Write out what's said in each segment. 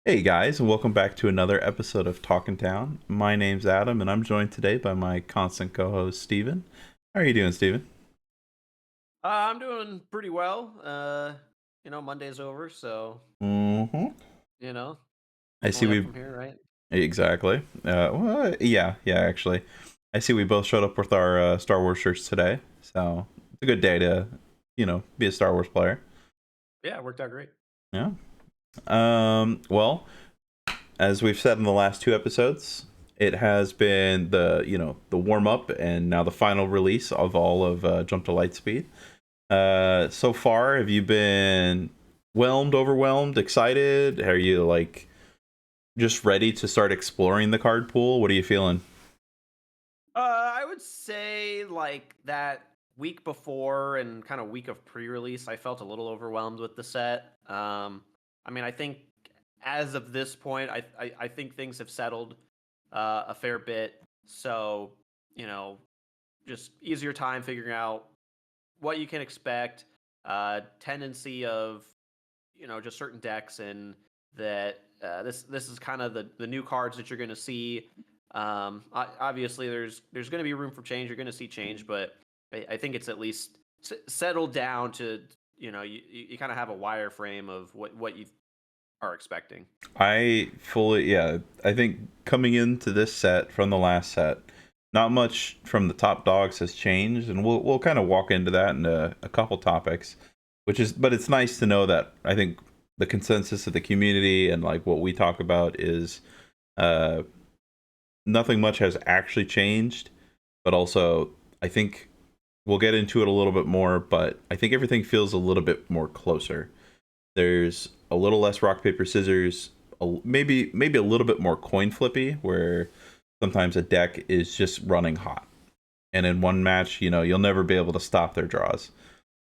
Hey guys, and welcome back to another episode of Talkin' Town. My name's Adam, and I'm joined today by my constant co-host Steven. How are you doing, Steven? I'm doing pretty well. Monday's over, so Mm-hmm. you know, I see only up we from here, right? exactly. Well, yeah, actually, I see we both showed up with our Star Wars shirts today, so it's a good day to, be a Star Wars player. Yeah, it worked out great. Yeah. Well, as we've said in the last two episodes, it has been the warm up and now the final release of all of Jump to Lightspeed. So far, have you been overwhelmed, excited? Are you like just ready to start exploring the card pool? What are you feeling? I would say like that week before and kind of week of pre-release, I felt a little overwhelmed with the set. I think as of this point, I think things have settled a fair bit. So you know, just easier time figuring out what you can expect, tendency of just certain decks, and that this is kind of the new cards that you're going to see. Obviously, there's going to be room for change. You're going to see change, but I think it's at least settled down to you kind of have a wireframe of what you are expecting. Yeah, I think coming into this set from the last set, not much from the top dogs has changed, and we'll kind of walk into that in a couple topics, but it's nice to know that I think the consensus of the community and like what we talk about is uh nothing much has actually changed, but also I think we'll get into it a little bit more, but I think everything feels a little bit more closer. There's a little less rock paper scissors, maybe a little bit more coin flippy, where sometimes a deck is just running hot, and in one match, you'll never be able to stop their draws.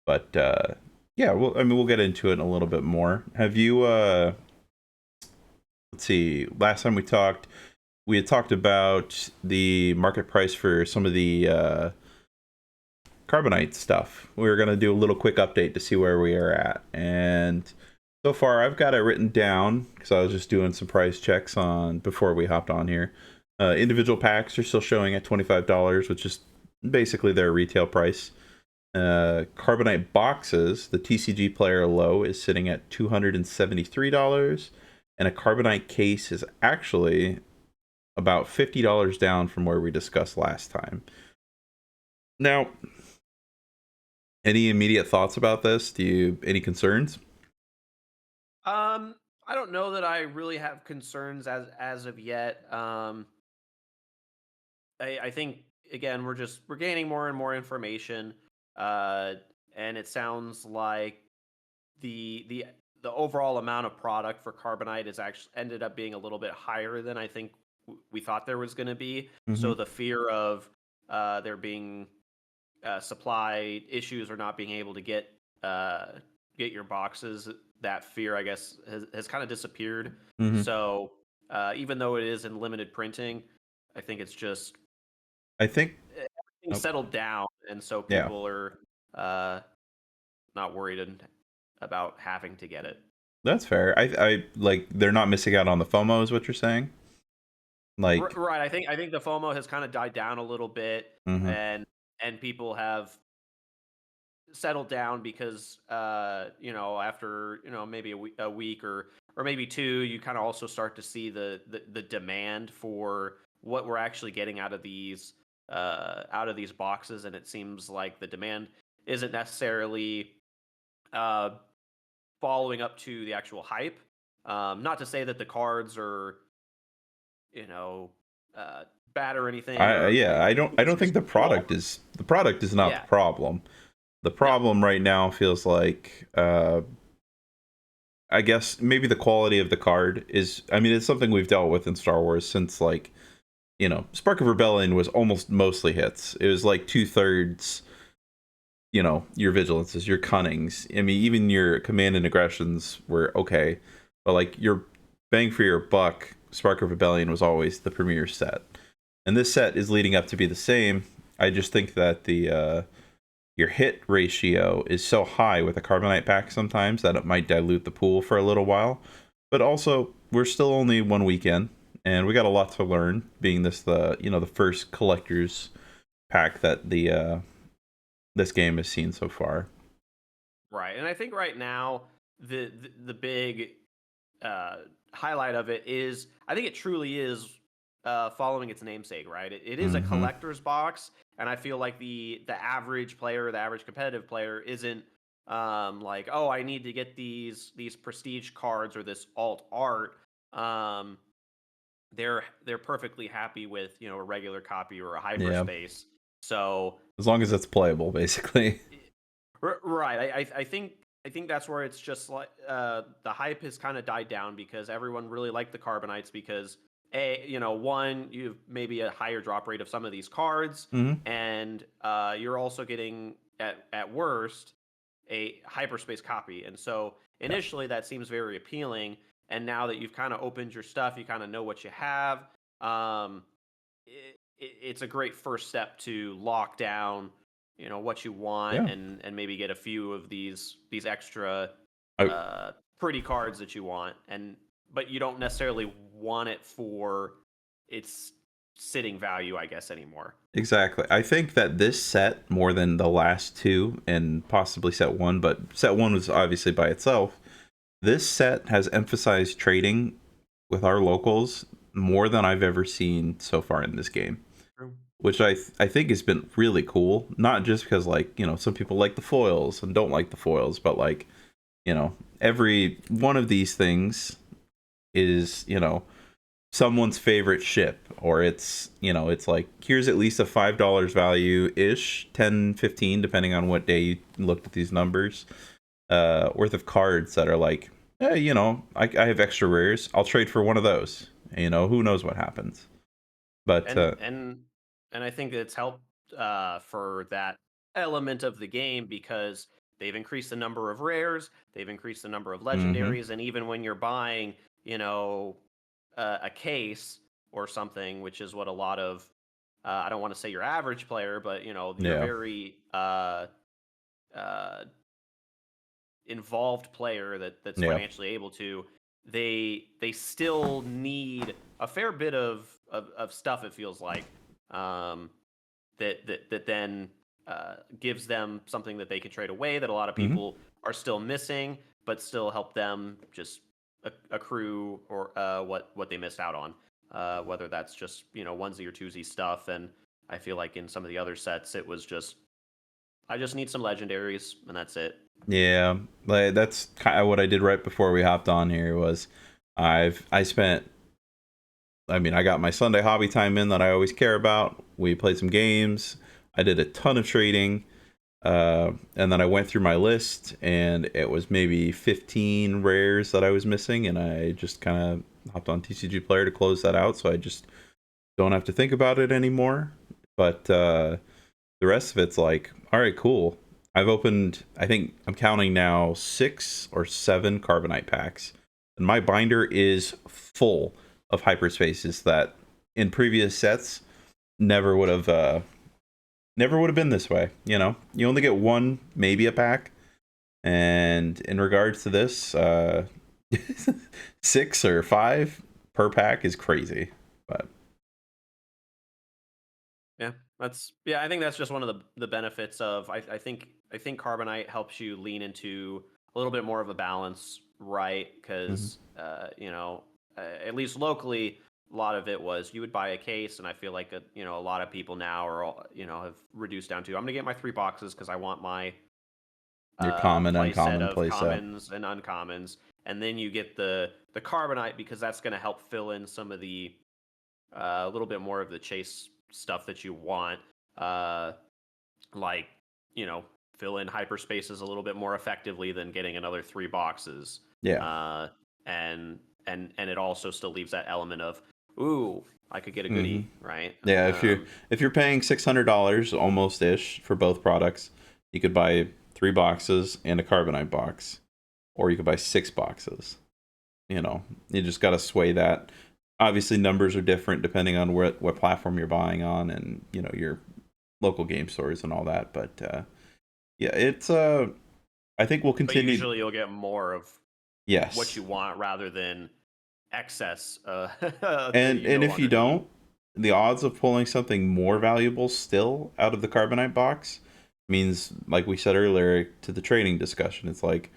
But yeah, we'll get into it in a little bit more. Have you? Let's see. Last time we had talked about the market price for some of the carbonite stuff. We were going to do a little quick update to see where we are at. And so far, I've got it written down because I was just doing some price checks on before we hopped on here. Individual packs are still showing at $25, which is basically their retail price. Carbonite boxes, the TCG player low is sitting at $273, and a carbonite case is actually about $50 down from where we discussed last time. Now, any immediate thoughts about this? Any concerns? I don't know that I really have concerns as of yet. I think again we're gaining more and more information, uh, and it sounds like the the the overall amount of product for carbonite is actually ended up being a little bit higher than I think we thought there was going to be. Mm-hmm. So the fear of there being supply issues or not being able to get your boxes, that fear I guess has kind of disappeared. Mm-hmm. So even though it is in limited printing, I think it's just I think. everything Oh, settled down, and so yeah, people are uh, not worried about having to get it. that's fair. I like they're not missing out on the FOMO, is what you're saying. Like, Right. I think the FOMO has kind of died down a little bit, mm-hmm. and people have settled down because after maybe a week or maybe two, you kind of also start to see the demand for what we're actually getting out of these boxes, and it seems like the demand isn't necessarily uh, following up to the actual hype. Not to say that the cards are you know uh, bad or anything, I or yeah, I it's don't think just slower. the product is not the Yeah. problem. The No. problem right now feels like I guess maybe the quality of the card is. I mean, it's something we've dealt with in Star Wars since like Spark of Rebellion was almost mostly hits. It was like two-thirds your vigilances, your cunnings. I mean, even your command and aggressions were okay, but like your bang for your buck, Spark of Rebellion was always the premier set, and this set is leading up to be the same. I just think that the your hit ratio is so high with a carbonite pack sometimes that it might dilute the pool for a little while. But also, we're still only one weekend, and we got a lot to learn. Being this the first collector's pack that the this game has seen so far. Right. And I think right now the big uh, highlight of it is I think it truly is following its namesake, right? It is a Mm-hmm. collector's box, and I feel like the average player, the average competitive player, isn't like, oh, I need to get these prestige cards or this alt art. Um, they're perfectly happy with a regular copy or a Yeah, hyperspace. So as long as it's playable, basically. Right. I think that's where it's just like the hype has kind of died down because everyone really liked the Carbonites because one, you've maybe a higher drop rate of some of these cards, Mm-hmm. and you're also getting at worst a hyperspace copy. And so Yeah, initially that seems very appealing, and now that you've kind of opened your stuff, you kind of know what you have. It's a great first step to lock down what you want, yeah. and maybe get a few of these extra I, uh pretty cards that you want, and but you don't necessarily want it for its sitting value, I guess, anymore. exactly. I think that this set more than the last two, and possibly set one, but set one was obviously by itself. This set has emphasized trading with our locals more than I've ever seen so far in this game, True. which I think has been really cool. Not just because like some people like the foils and don't like the foils, but like every one of these things is someone's favorite ship, or it's like here's at least a $5 value ish, 10, 15, depending on what day you looked at these numbers, worth of cards that are like, I have extra rares, I'll trade for one of those. Who knows what happens. But and and and I think it's helped for that element of the game because they've increased the number of rares, they've increased the number of mm-hmm, legendaries, and even when you're buying, a case or something, which is what a lot of I don't want to say your average player, but your yeah, very uh, involved player that's yeah, financially able to, they still need a fair bit of stuff, it feels like, um, that then gives them something that they can trade away that a lot of mm-hmm, people are still missing, but still help them just accrue or what they missed out on, whether that's just onesie or twosie stuff. And I feel like in some of the other sets it was just, I just need some legendaries and that's it. yeah. Like that's kind of what I did right before we hopped on here. Was I spent, I mean, I got my Sunday hobby time in that I always care about. We played some games. I did a ton of trading. And then I went through my list, and it was maybe 15 rares that I was missing, and I just kind of hopped on TCG Player to close that out, so I just don't have to think about it anymore. But the rest of it's like, all right, cool. I've opened, I think I'm counting now 6 or 7 Carbonite packs, and my binder is full of hyperspaces that in previous sets never would have been this way. You only get one, maybe a pack, and in regards to this, 6 or 5 per pack is crazy. But Yeah, I think that's just one of the benefits of, I think Carbonite helps you lean into a little bit more of a balance, right? mhm, Because at least locally, a lot of it was you would buy a case, and I feel like a lot of people now are all, have reduced down to, I'm gonna get my 3 boxes because I want my your common, play set uncommon of play set. commons and uncommons, and then you get the Carbonite because that's gonna help fill in some of the a little bit more of the chase stuff that you want, uh, like you know, fill in hyperspaces a little bit more effectively than getting another 3 boxes, Yeah. uh, and it also still leaves that element of, ooh, I could get a hmm goodie, right? Yeah. If you're paying $600 almost ish for both products, you could buy 3 boxes and a Carbonite box, or you could buy 6 boxes. You just got to sway that. Obviously, numbers are different depending on what platform you're buying on, and your local game stores and all that. But yeah, it's I think we'll But continue. usually you'll get more of what Yes. you want rather than excess that And you no if you longer need. don't, the odds of pulling something more valuable still out of the carbonite box means, like we said earlier, to the trading discussion, it's like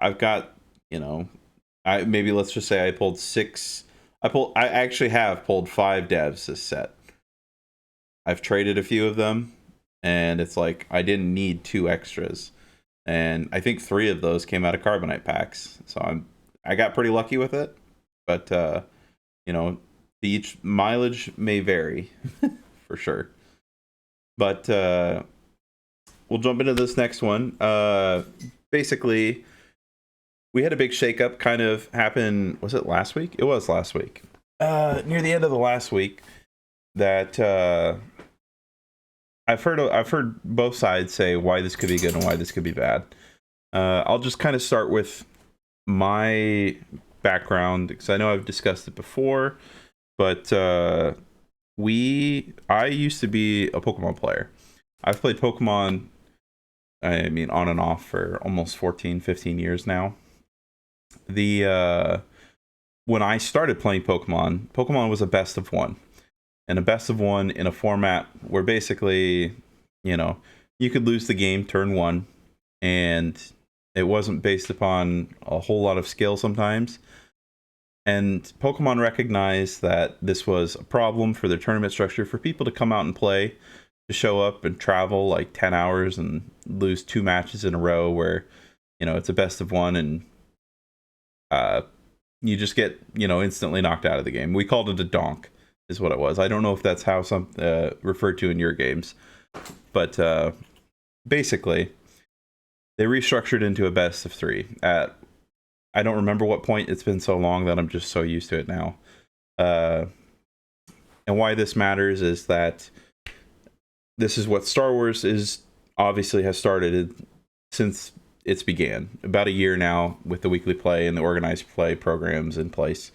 I've got, you know, I maybe let's just say I pulled six. I actually have pulled five devs this set. I've traded a few of them, and it's like I didn't need two extras, and I think three of those came out of carbonite packs. So I got pretty lucky with it, but you know, each mileage may vary for sure. But we'll jump into this next one. Basically, we had a big shakeup kind of happen. Was it last week? It was last week. Near the end of the last week, that I've heard both sides say why this could be good and why this could be bad. I'll just kind of start with my background because I know I've discussed it before, but I used to be a Pokemon player. I've played Pokemon, I mean, on and off for almost 14, 15 years now. The When I started playing Pokemon was a best of one, and a best of one in a format where basically, you know, you could lose the game turn one, and it wasn't based upon a whole lot of skill sometimes. And Pokemon recognized that this was a problem for their tournament structure for people to come out and play, to show up and travel like 10 hours and lose two matches in a row where, it's a best of one, and uh, you just get, instantly knocked out of the game. We called it a donk, is what it was. I don't know if that's how some referred to in your games, but basically, they restructured into a best of three at, I don't remember what point. It's been so long that I'm just so used to it now. Uh, and why this matters is that this is what Star Wars is obviously has started since it's began about a year now, with the weekly play and the organized play programs in place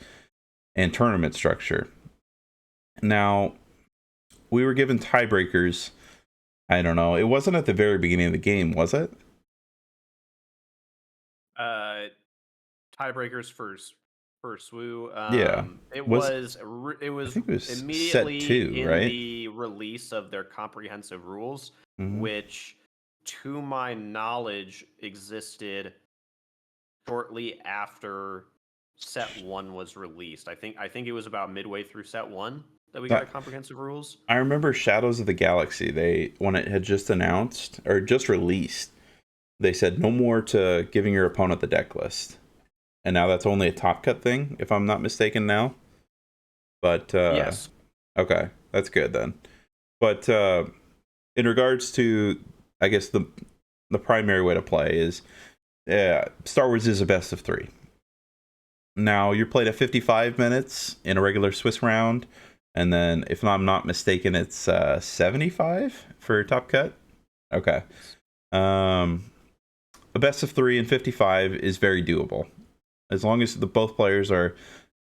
and tournament structure. Now, we were given tiebreakers. I don't know. It wasn't at the very beginning of the game, was it? Uh, Tiebreakers for SWU. Yeah. Was It I was think it was set immediately two, in right? the release of their comprehensive rules, Mm-hmm. which, to my knowledge, existed shortly after set one was released. I think it was about midway through set one that we got comprehensive rules. I remember Shadows of the Galaxy. They, when it had just announced or just released, they said no more to giving your opponent the deck list, and now that's only a top cut thing, if I'm not mistaken now. But Yes. okay, that's good then. But in regards to, I guess the primary way to play is, Star Wars is a best of three. Now you're played at 55 minutes in a regular Swiss round, and then if I'm not mistaken, it's 75 for top cut. Okay. Um, a best of three in 55 is very doable, as long as the both players are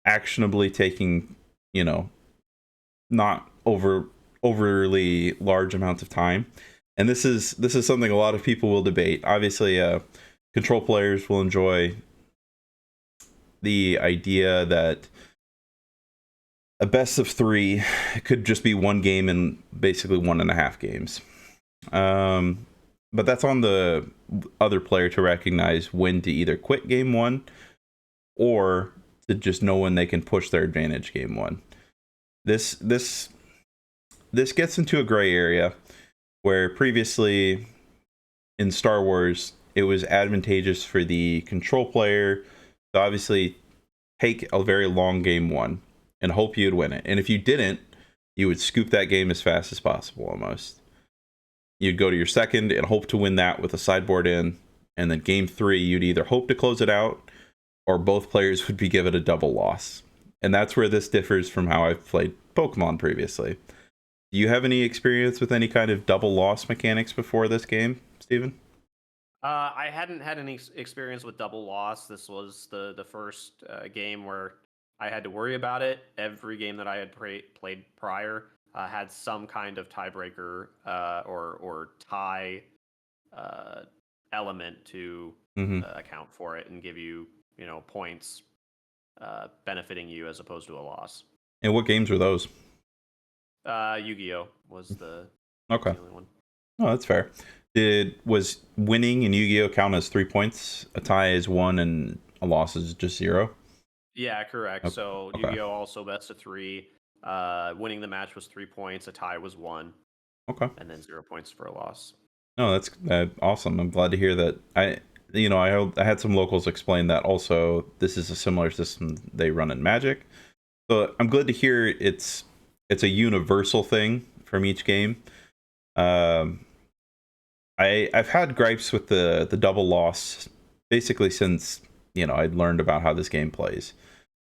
actionably taking, not overly large amounts of time. And this is something a lot of people will debate. Obviously, control players will enjoy the idea that a best of three could just be one game in basically 1.5 games. But that's on the other player to recognize when to either quit game one or to just know when they can push their advantage game one. This gets into a gray area where previously in Star Wars it was advantageous for the control player to obviously take a very long game one and hope you'd win it. And if you didn't, you would scoop that game as fast as possible almost. You'd go to your second and hope to win that with a sideboard in, and then game three, you'd either hope to close it out or both players would be given a double loss. And that's where this differs from how I've played Pokemon previously. Do you have any experience with any kind of double loss mechanics before this game, Steven? I hadn't had any experience with double loss. This was the first game where I had to worry about it. Every game that I had played prior had some kind of tiebreaker or tie uh, element to Mm-hmm. account for it and give you points benefiting you as opposed to a loss. And what games were those? Yu-Gi-Oh was Okay. the only one. Oh, that's fair. Was winning in Yu-Gi-Oh count as 3 points? A tie is one, and a loss is just zero. Yeah, correct. Oh, So okay. Yu-Gi-Oh also best of three. Winning the match was 3 points. A tie was one, Okay. and then 0 points for a loss. No, that's awesome. I'm glad to hear that. I had some locals explain that also. This is a similar system they run in Magic. So I'm glad to hear it's a universal thing from each game. Um, I've had gripes with the double loss basically since I'd learned about how this game plays.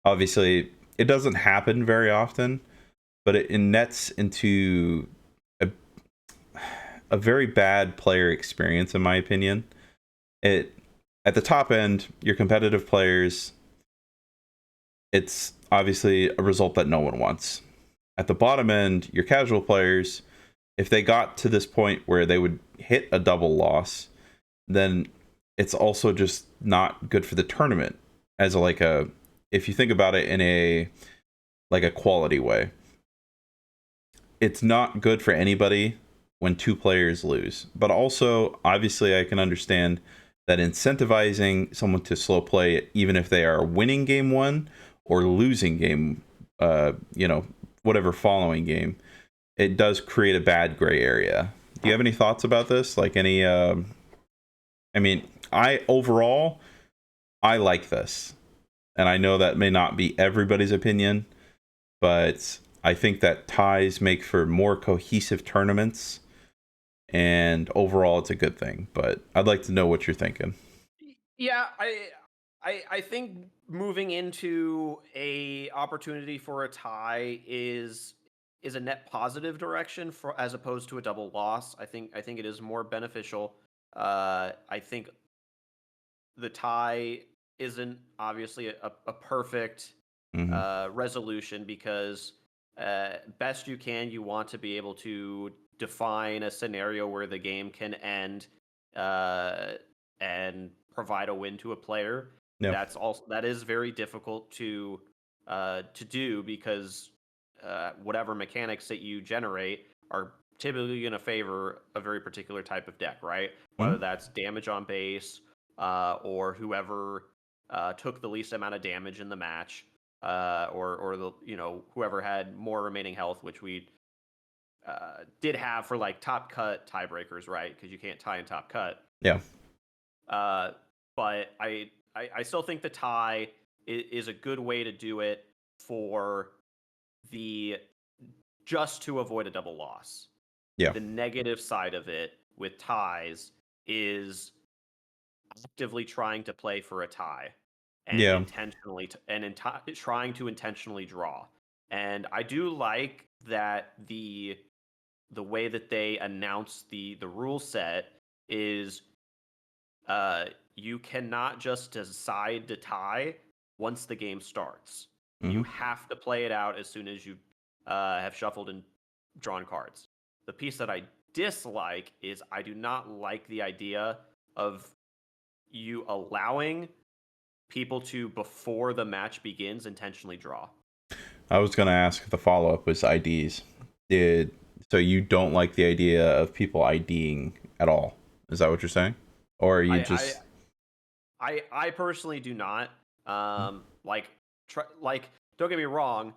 Obviously, it doesn't happen very often, but it nets into a, a very bad player experience, in my opinion. It At the top end, your competitive players, it's obviously a result that no one wants. At the bottom end, your casual players, if they got to this point where they would hit a double loss, then it's also just not good for the tournament as like a if you think about it in a like a quality way. It's not good for anybody when two players lose. But also, obviously, I can understand that incentivizing someone to slow play, even if they are winning game one or losing game, whatever following game, it does create a bad gray area. Do you have any thoughts about this? Like any, I mean, I like this. And I know that may not be everybody's opinion, but I think that ties make for more cohesive tournaments, and overall, it's a good thing. But I'd like to know what you're thinking. Yeah, I think moving into a opportunity for a tie is a net positive direction for as opposed to a double loss. I think it is more beneficial. I think the tie isn't obviously a perfect Hmm. resolution because best you can, you want to be able to define a scenario where the game can end uh, and provide a win to a player. Yeah. That is very difficult to do because whatever mechanics that you generate are typically going to favor a very particular type of deck, right? Whether Hmm. that's damage on base or whoever took the least amount of damage in the match, or the whoever had more remaining health, which we did have for like top cut tiebreakers, right? Because you can't tie in top cut. Yeah. Uh, but I still think the tie is a good way to do it for the just to avoid a double loss. Yeah. The negative side of it with ties is actively trying to play for a tie and Yeah. trying to intentionally draw. And I do like that the way that they announce the rule set is uh you cannot just decide to tie once the game starts. You Hmm. have to play it out as soon as you have shuffled and drawn cards. The piece that I dislike is I do not like the idea of you allowing people to, before the match begins, intentionally draw. I was gonna ask if the follow up was IDs. Did So you don't like the idea of people IDing at all? Is that what you're saying, or are you I I just? I personally do not. Like, like, don't get me wrong.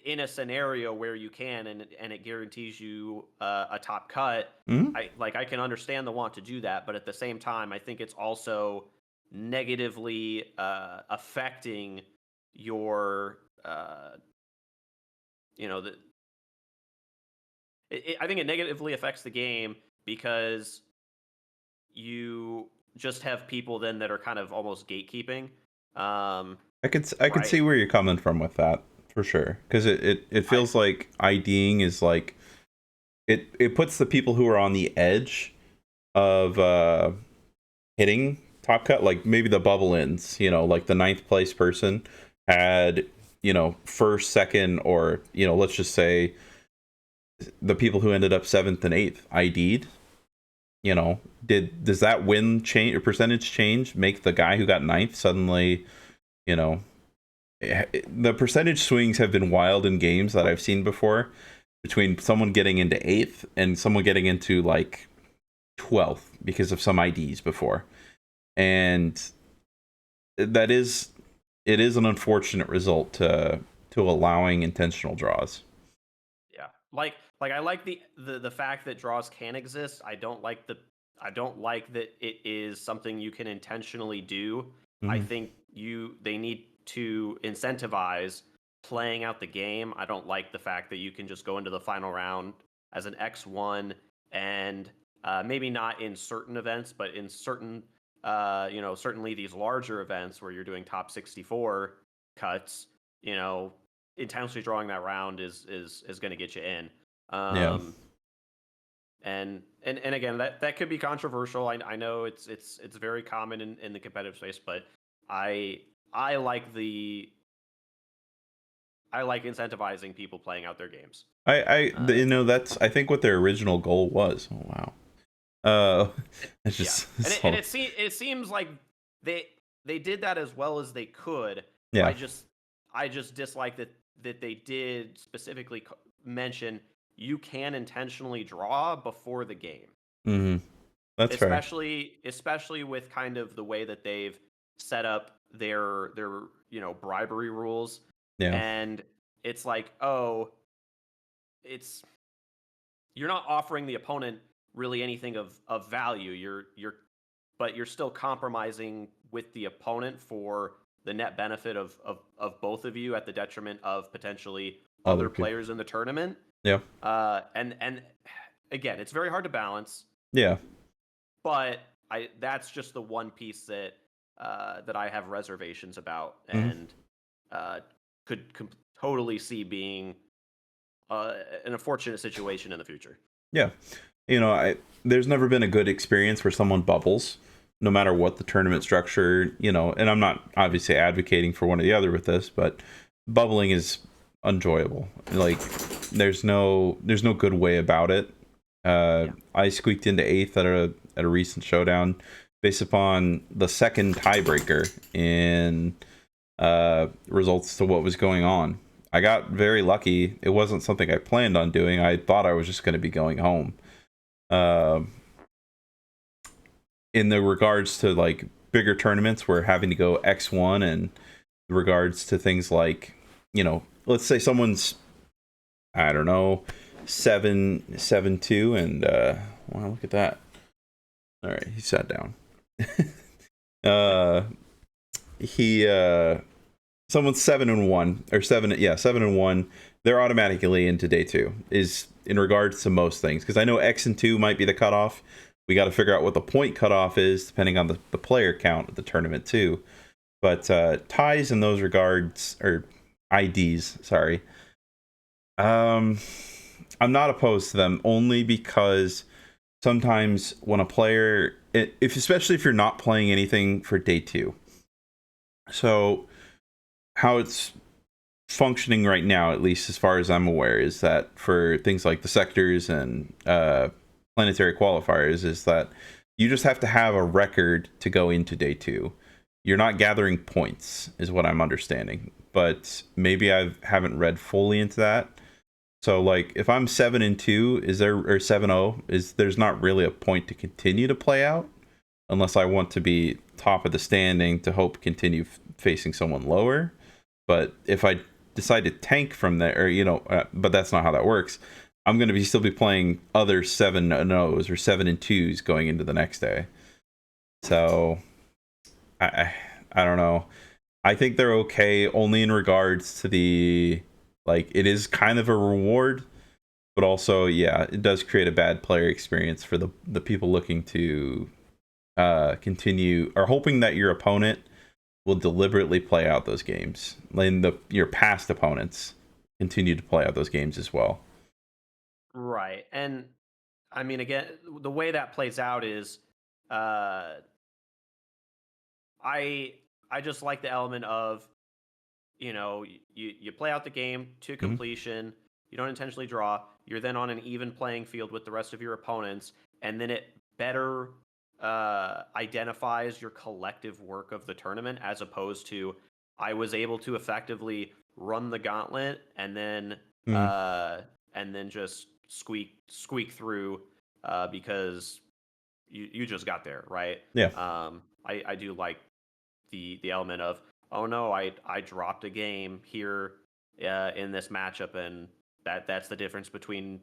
In a scenario where you can and it guarantees you a top cut, Hmm. I can understand the want to do that, but at the same time, I think it's also negatively affecting your the I think it negatively affects the game because you just have people then that are kind of almost gatekeeping. Um, I could right. see where you're coming from with that for sure, because it I feels like IDing is like it puts the people who are on the edge of hitting top cut, like maybe the bubble ends, like the ninth place person had, first, second, or, let's just say the people who ended up seventh and eighth ID'd, does that win change or percentage change make the guy who got ninth suddenly, you know, the percentage swings have been wild in games that I've seen before between someone getting into 8th and someone getting into like 12th because of some IDs before. And that is it is an unfortunate result to allowing intentional draws. Yeah. Like I like the fact that draws can exist. I don't like that it is something you can intentionally do. I Hmm. think they need to incentivize playing out the game. I don't like the fact that you can just go into the final round as an X1 and maybe not in certain events, but in certain certainly these larger events where you're doing top 64 cuts, you know, intentionally drawing that round is going to get you in. Yeah. Um, and again, that could be controversial. I know it's very common in the competitive space, but I I like the I like incentivizing people playing out their games. You Uh, know, that's I think what their original goal was. Oh wow. Uh, it's yeah, just and so it seems like they they did that as well as they could. yeah. I just I just dislike that they did specifically mention you can intentionally draw before the game, Hmm. That's fair. especially with kind of the way that they've set up their bribery rules. Yeah. And it's like, oh, it's you're not offering the opponent really anything of value. But you're still compromising with the opponent for the net benefit of both of you at the detriment of potentially Other other people. players in the tournament. Yeah. And again, it's very hard to balance, Yeah. but I that's just the one piece that I have reservations about, Hmm. and uh, totally see being an unfortunate situation in the future. Yeah. You know, I there's never been a good experience where someone bubbles, no matter what the tournament True. structure, you know, and I'm not obviously advocating for one or the other with this, but bubbling is enjoyable. Like there's no good way about it. Yeah. I squeaked into 8th at a recent showdown based upon the second tiebreaker in results to what was going on. I got very lucky. It wasn't something I planned on doing. I thought I was just going to be going home. Uh, in the regards to like bigger tournaments, we're having to go X1, and regards to things like, you know, let's say someone's, I don't know, 7-2, and wow, look at that. All right, he sat down. uh, he someone's 7-1 or 7-1. They're automatically into day two. Is in regards to most things, because I know X and 2 might be the cutoff. We got to figure out what the point cutoff is depending on the player count of the tournament too. But ties in those regards, or IDs, sorry. Um, I'm not opposed to them only because sometimes when a player, if especially if you're not playing anything for day two, so how it's functioning right now, at least as far as I'm aware, is that for things like the sectors and planetary qualifiers, is that you just have to have a record to go into day two. You're not gathering points, is what I'm understanding. But maybe I haven't read fully into that. So, like, if I'm 7-2, is there or 7-0? Is there's not really a point to continue to play out unless I want to be top of the standing to hope continue facing someone lower. But if I decide to tank from there, or but that's not how that works. I'm going to still be playing other 7-0s or 7-2s going into the next day. So I I don't know. I think they're okay only in regards to the, like, it is kind of a reward, but also yeah, it does create a bad player experience for the people looking to continue or hoping that your opponent will deliberately play out those games. And your past opponents continue to play out those games as well. Right. And I mean, again, the way that plays out is, uh, I I just like the element of, you play out the game to Hmm. completion. You don't intentionally draw. You're then on an even playing field with the rest of your opponents, and then it better identifies your collective work of the tournament as opposed to I was able to effectively run the gauntlet Mm, and then just squeak through because you just got there, right? yeah, I do like the element of, oh no, I dropped a game here in this matchup, and that's the difference between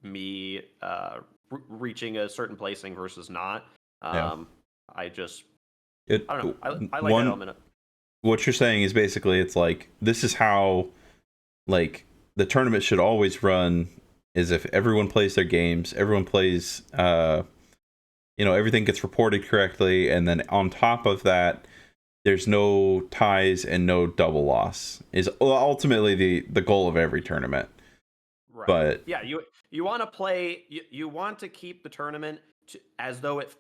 me reaching a certain placing versus not. yeah. Um, I just It I don't know. I like that one element. what you're saying is basically it's like this is how like the tournament should always run is if everyone plays their games, everyone plays everything gets reported correctly, and then on top of that there's no ties and no double loss is ultimately the goal of every tournament. Right. But Yeah, you want to play you want to keep the tournament as though it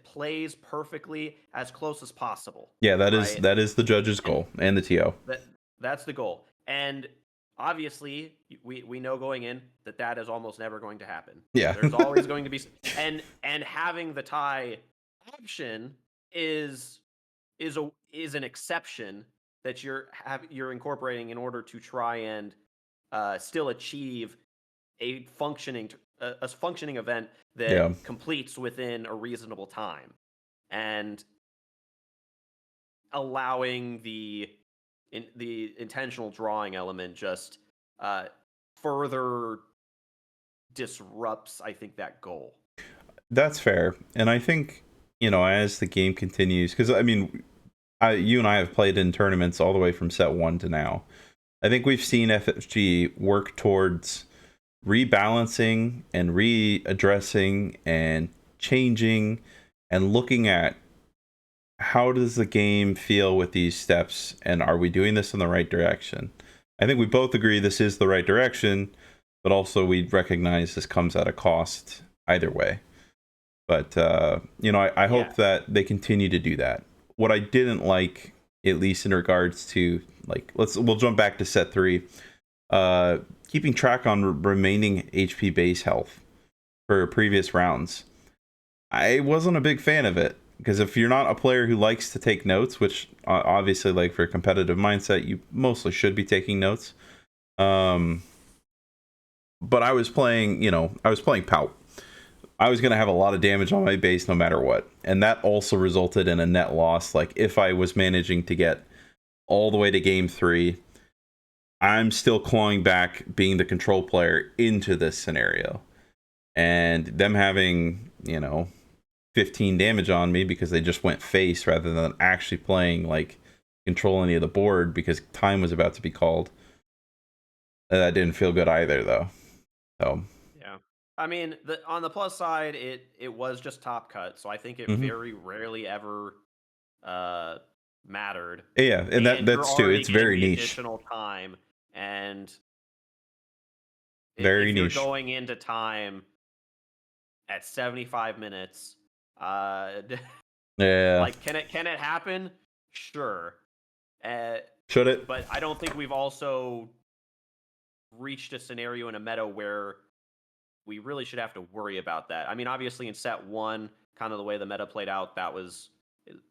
plays perfectly as close as possible, yeah, right? that is the judge's And goal and the TO. that that's the goal. And obviously, we know going in that that is almost never going to happen. Yeah. There's always going to be and having the tie option is is an exception that you're incorporating in order to try and still achieve a functioning event that Yeah. completes within a reasonable time, and allowing the intentional drawing element just uh, further disrupts, I think, that goal. That's fair. And I think, as the game continues, because I mean, you and I have played in tournaments all the way from set one to now. I think we've seen FFG work towards rebalancing and readdressing and changing and looking at how does the game feel with these steps and are we doing this in the right direction. I think we both agree this is the right direction, but also we recognize this comes at a cost either way. But I Yeah, hope that they continue to do that. What I didn't like, at least in regards to like, we'll jump back to set three. Keeping track on remaining HP base health for previous rounds. I wasn't a big fan of it because if you're not a player who likes to take notes, which obviously, like for a competitive mindset, you mostly should be taking notes. Um, but I was playing Pout. I was going to have a lot of damage on my base no matter what. And that also resulted in a net loss. Like, if I was managing to get all the way to game three, I'm still clawing back being the control player into this scenario. And them having, 15 damage on me because they just went face rather than actually playing, like, control any of the board because time was about to be called. That didn't feel good either, though. So, yeah. I mean, on the plus side, it was just top cut, so I think it mhm. very rarely ever uh, mattered. Yeah, and And you're that's too. already It's getting very the niche. additional time, and Very if you're niche. going into time at 75 minutes, uh, Yeah. like can it happen? Sure, uh, Should it? but I don't think we've also reached a scenario in a meta where we really should have to worry about that. I mean, obviously in set one, kind of the way the meta played out,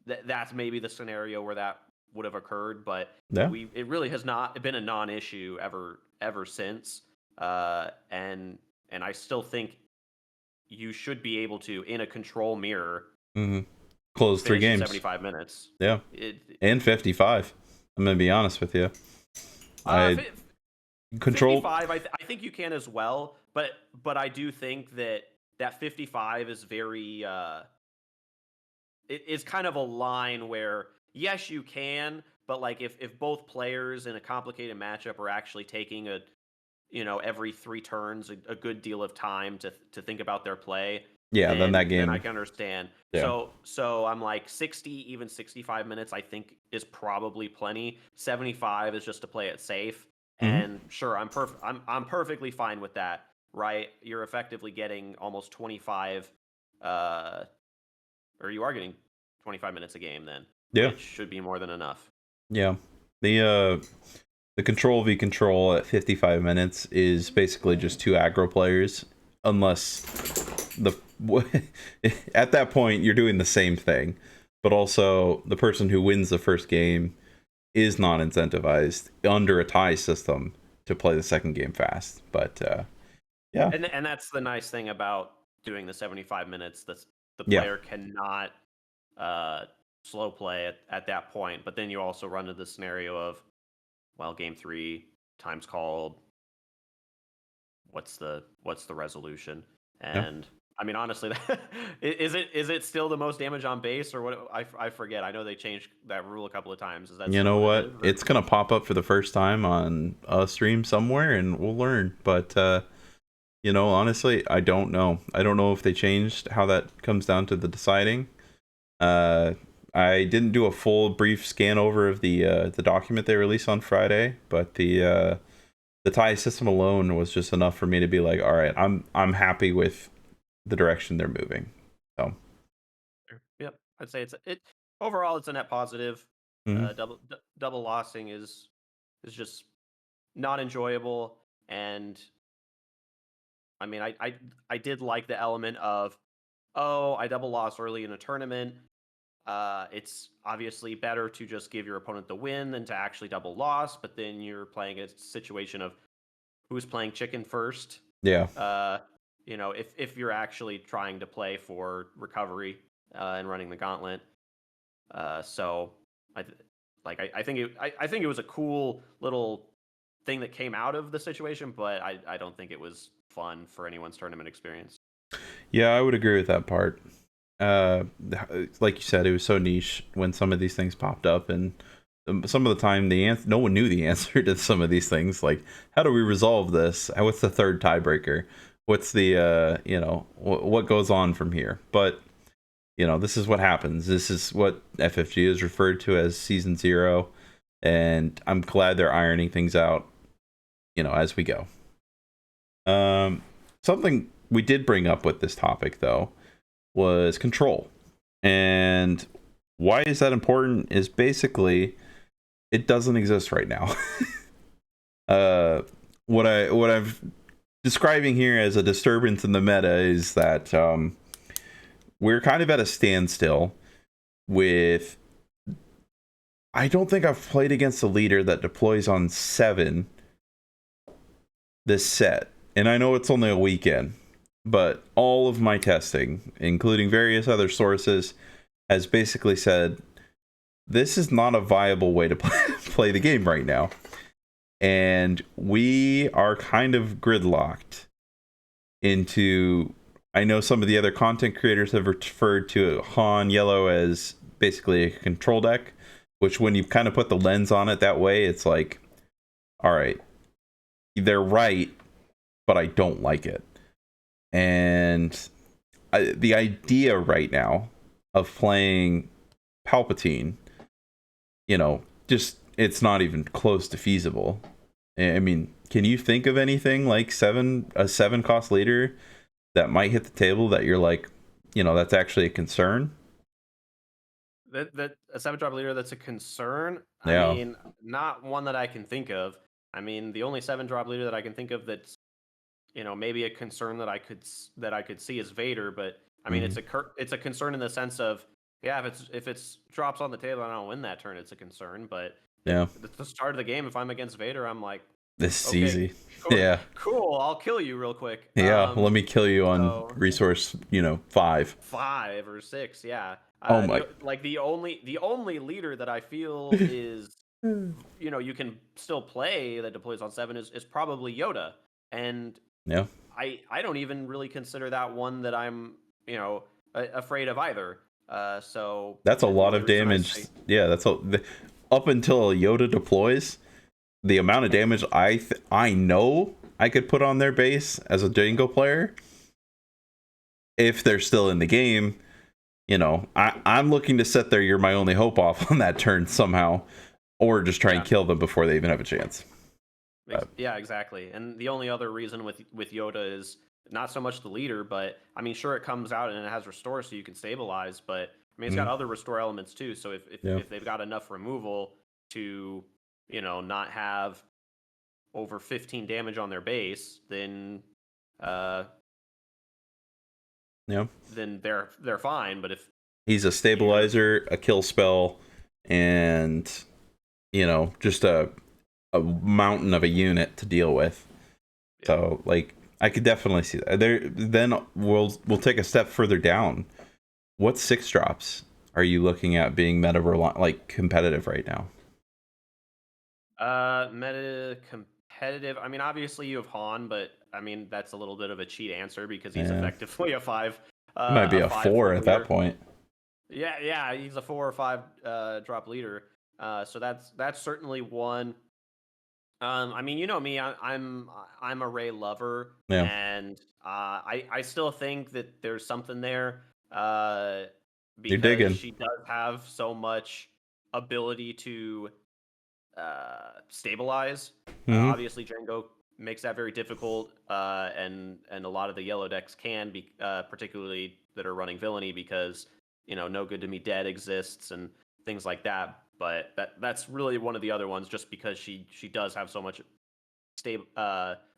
that's maybe the scenario where that would have occurred, but Yeah. it really has not been a non-issue ever since. And I still think you should be able to, in a control mirror, hmm Close three finish in games. 75 minutes. Yeah. It And 55. I'm gonna be honest with you. uh, I control. 55, I think you can as well, but I do think that 55 is very it's kind of a line where yes you can, but like if both players in a complicated matchup are actually taking every 3 turns a good deal of time to think about their play, Yeah. Then that then I game. can understand. Yeah. So I'm like 60, even 65 minutes I think is probably plenty. 75 is just to play it safe. hmm And sure, I'm perfectly fine with that, right? You're effectively getting almost 25 uh or you are getting 25 minutes a game then, Yeah. which should be more than enough. Yeah. The control v control at 55 minutes is basically just two aggro players, unless the at that point you're doing the same thing, but also the person who wins the first game is not incentivized under a tie system to play the second game fast. But yeah, And that's the nice thing about doing the 75 minutes. The yeah, player cannot uh, slow play at that point. But then you also run into the scenario of, well, game three, time's called. What's the resolution? yeah. And I mean, honestly, is it still the most damage on base or what? I forget. I know they changed that rule a couple of times. Is that You still know what it what? is? Or? It's gonna pop up for the first time on a stream somewhere, and we'll learn. But honestly, I don't know. I don't know if they changed how that comes down to the deciding. Uh, I didn't do a full brief scan over of the document they released on Friday, but the tie system alone was just enough for me to be like, all right, I'm happy with the direction they're moving. So, Yep, I'd say it overall it's a net positive. mhm. Double lossing is just not enjoyable, and I mean I did like the element of, oh, I double lost early in a tournament. It's obviously better to just give your opponent the win than to actually double loss, but then you're playing a situation of who's playing chicken first. Yeah, Uh, if you're actually trying to play for recovery and running the gauntlet. So I think I think it was a cool little thing that came out of the situation, but I don't think it was fun for anyone's tournament experience. yeah, I would agree with that part. Uh, like you said, it was so niche when some of these things popped up, and some of the time no one knew the answer to some of these things. Like, how do we resolve this? What's the third tiebreaker? What's the what goes on from here? But this is what happens. This is what FFG is referred to as season zero, and I'm glad they're ironing things out, as we go. Um, Something we did bring up with this topic though was control, and why is that important? Is basically it doesn't exist right now. uh, what I'm describing here as a disturbance in the meta is that we're kind of at a standstill with. I don't think I've played against a leader that deploys on 7 this set. And I know it's only a weekend, but all of my testing, including various other sources, has basically said this is not a viable way to play the game right now. And we are kind of gridlocked into. I know some of the other content creators have referred to Han Yellow as basically a control deck, which when you kind of put the lens on it that way, it's like, all right, they're right, but I don't like it. And the idea right now of playing Palpatine, just it's not even close to feasible. I mean, can you think of anything like a 7 cost leader that might hit the table that you're like, that's actually a concern? That a 7-drop leader that's a concern. I Yeah. mean, not one that I can think of. I mean, the only 7-drop leader that I can think of that's maybe a concern that I could see is Vader. But I mean, Hmm. it's a concern in the sense of, yeah, if it's drops on the table and I don't win that turn, it's a concern. But Yeah. at the start of the game, if I'm against Vader, I'm like, This is okay, easy. cool, Yeah. cool, I'll kill you real quick. Yeah. Let me kill you on So resource, 5. 5 or 6, yeah. Oh my. The only leader that I feel is, you can still play that deploys on 7 is probably Yoda, and Yeah. I don't even really consider that one that I'm afraid of either. So That's a the lot only of reason I damage. say Yeah, up until Yoda deploys, the amount of damage I know I could put on their base as a Django player if they're still in the game. I'm looking to set their "you're my only hope" off on that turn somehow, or just try and yeah. kill them before they even have a chance. Yeah, exactly. And the only other reason with Yoda is not so much the leader, but I mean, sure, it comes out and it has restore, so you can stabilize. But I mean, it's got Mm, other restore elements too. So yeah, if they've got enough removal to not have over 15 damage on their base, uh, yeah. then they're fine. But if He's a you're stabilizer, a kill spell, and just a mountain of a unit to deal with. Yeah. So like I could definitely see that. There then we'll take a step further down. What 6 drops are you looking at being like competitive right now? Meta competitive. I mean, obviously you have Han, but I mean that's a little bit of a cheat answer because he's Yeah. effectively It might be a a five 4 foot at that leader. point. Yeah, yeah, he's a 4 or 5 drop leader. So that's certainly one. I mean, you know me, I'm a Ray lover, Yeah. and I still think that there's something there, uh, You're because digging. she does have so much ability to stabilize. Hmm. Obviously, Django makes that very difficult, and a lot of the yellow decks can be, particularly that are running villainy, because no good to me dead exists and things like that. But that's really one of the other ones, just because she does have so much stable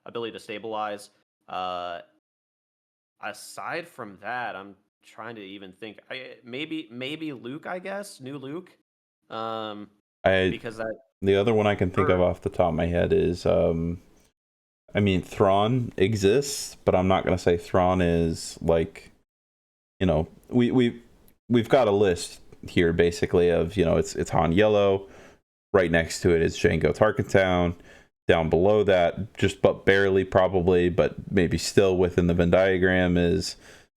ability to stabilize. Uh, Aside from that, I'm trying to even think. Maybe Luke, I guess, new Luke, um, I because that The other one I can think of or off the top of my head is I mean Thrawn exists, but I'm not gonna say Thrawn is like we've got a list here basically of it's Han Yellow. Right next to it is Django Tarkentown. Down below that, just but barely probably, but maybe still within the Venn diagram is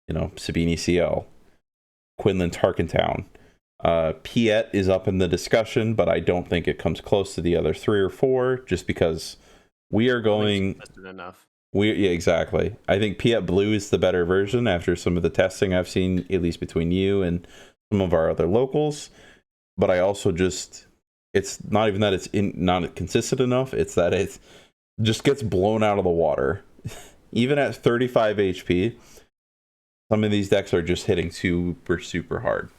Sabini CL, Quinlan Tarkentown. Piet is up in the discussion, but I don't think it comes close to the other 3 or 4, just because we are I don't think it's going. consistent enough. Yeah, exactly. I think Piet Blue is the better version after some of the testing I've seen, at least between you and some of our other locals. But I also just, it's not even that not consistent enough. It's that it just gets blown out of the water. Even at 35 HP, some of these decks are just hitting super, super hard.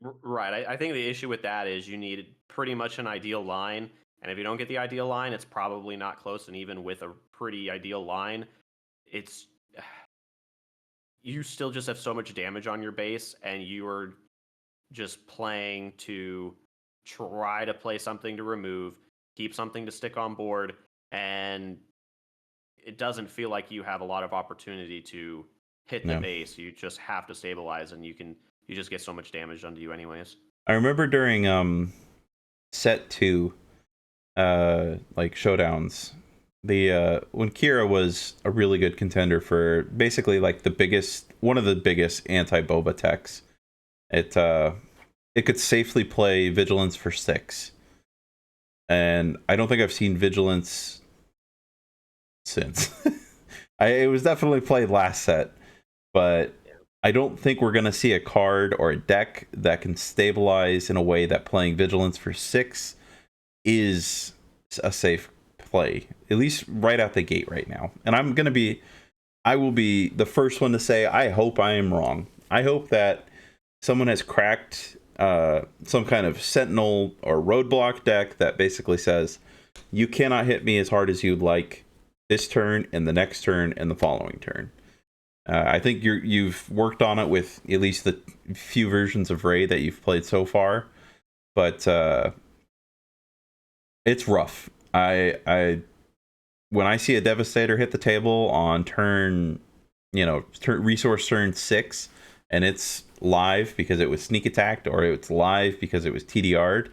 Right. I think the issue with that is you need pretty much an ideal line, and if you don't get the ideal line, it's probably not close. And even with a pretty ideal line, it's you still just have so much damage on your base, and you are just playing to try to play something to remove, keep something to stick on board, and it doesn't feel like you have a lot of opportunity to hit the Yeah. base. You just have to stabilize, and you just get so much damage onto you anyways. I remember during set 2, like showdowns, the when Kira was a really good contender for basically like one of the biggest anti-boba techs. It could safely play vigilance for 6, and I don't think I've seen vigilance since. It was definitely played last set, but I don't think we're gonna see a card or a deck that can stabilize in a way that playing vigilance for 6 is a safe play, at least right out the gate right now. And I will be the first one to say I hope I am wrong. I hope that someone has cracked some kind of sentinel or roadblock deck that basically says you cannot hit me as hard as you'd like this turn and the next turn and the following turn. I think you've worked on it with at least the few versions of Ray that you've played so far, but it's rough. I when I see a Devastator hit the table on resource turn 6, and it's live because it was sneak attacked or it's live because it was TDR'd,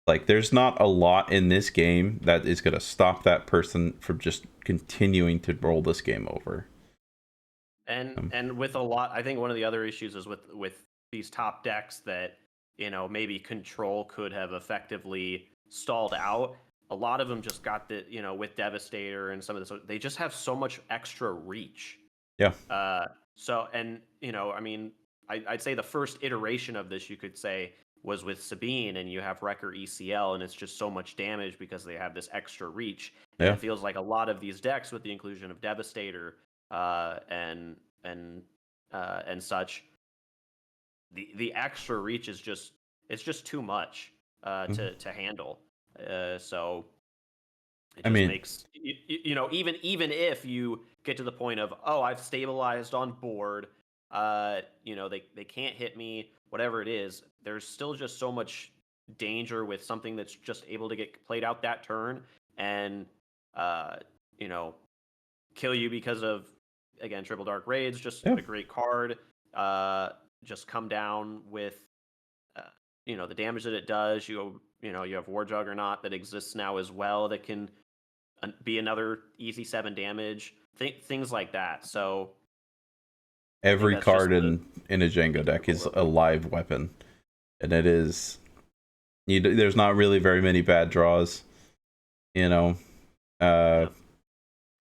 like there's not a lot in this game that is going to stop that person from just continuing to roll this game over. And with a lot, I think one of the other issues is with these top decks that maybe control could have effectively stalled out. A lot of them just got the with Devastator and some of this, they just have so much extra reach. Yeah. Uh, so and I mean, I'd say the first iteration of this, you could say, was with Sabine, and you have Wrecker ECL, and it's just so much damage because they have this extra reach. And Yeah. it feels like a lot of these decks, with the inclusion of Devastator, and and such, the extra reach is just it's just too much Mhm. to handle. So it I just mean, makes even if you get to the point of, oh, I've stabilized on board, they can't hit me, whatever it is, there's still just so much danger with something that's just able to get played out that turn and uh, you know, kill you because of, again, triple dark raids, just Yeah. a great card. Uh, just come down with uh, the damage that it does. You have War Juggernaut that exists now as well that can be another easy 7 damage. Things like that. So I think Every that's just card the in a Django deck typical is a approach. live weapon, and it is there's not really very many bad draws. You know, uh, Yeah.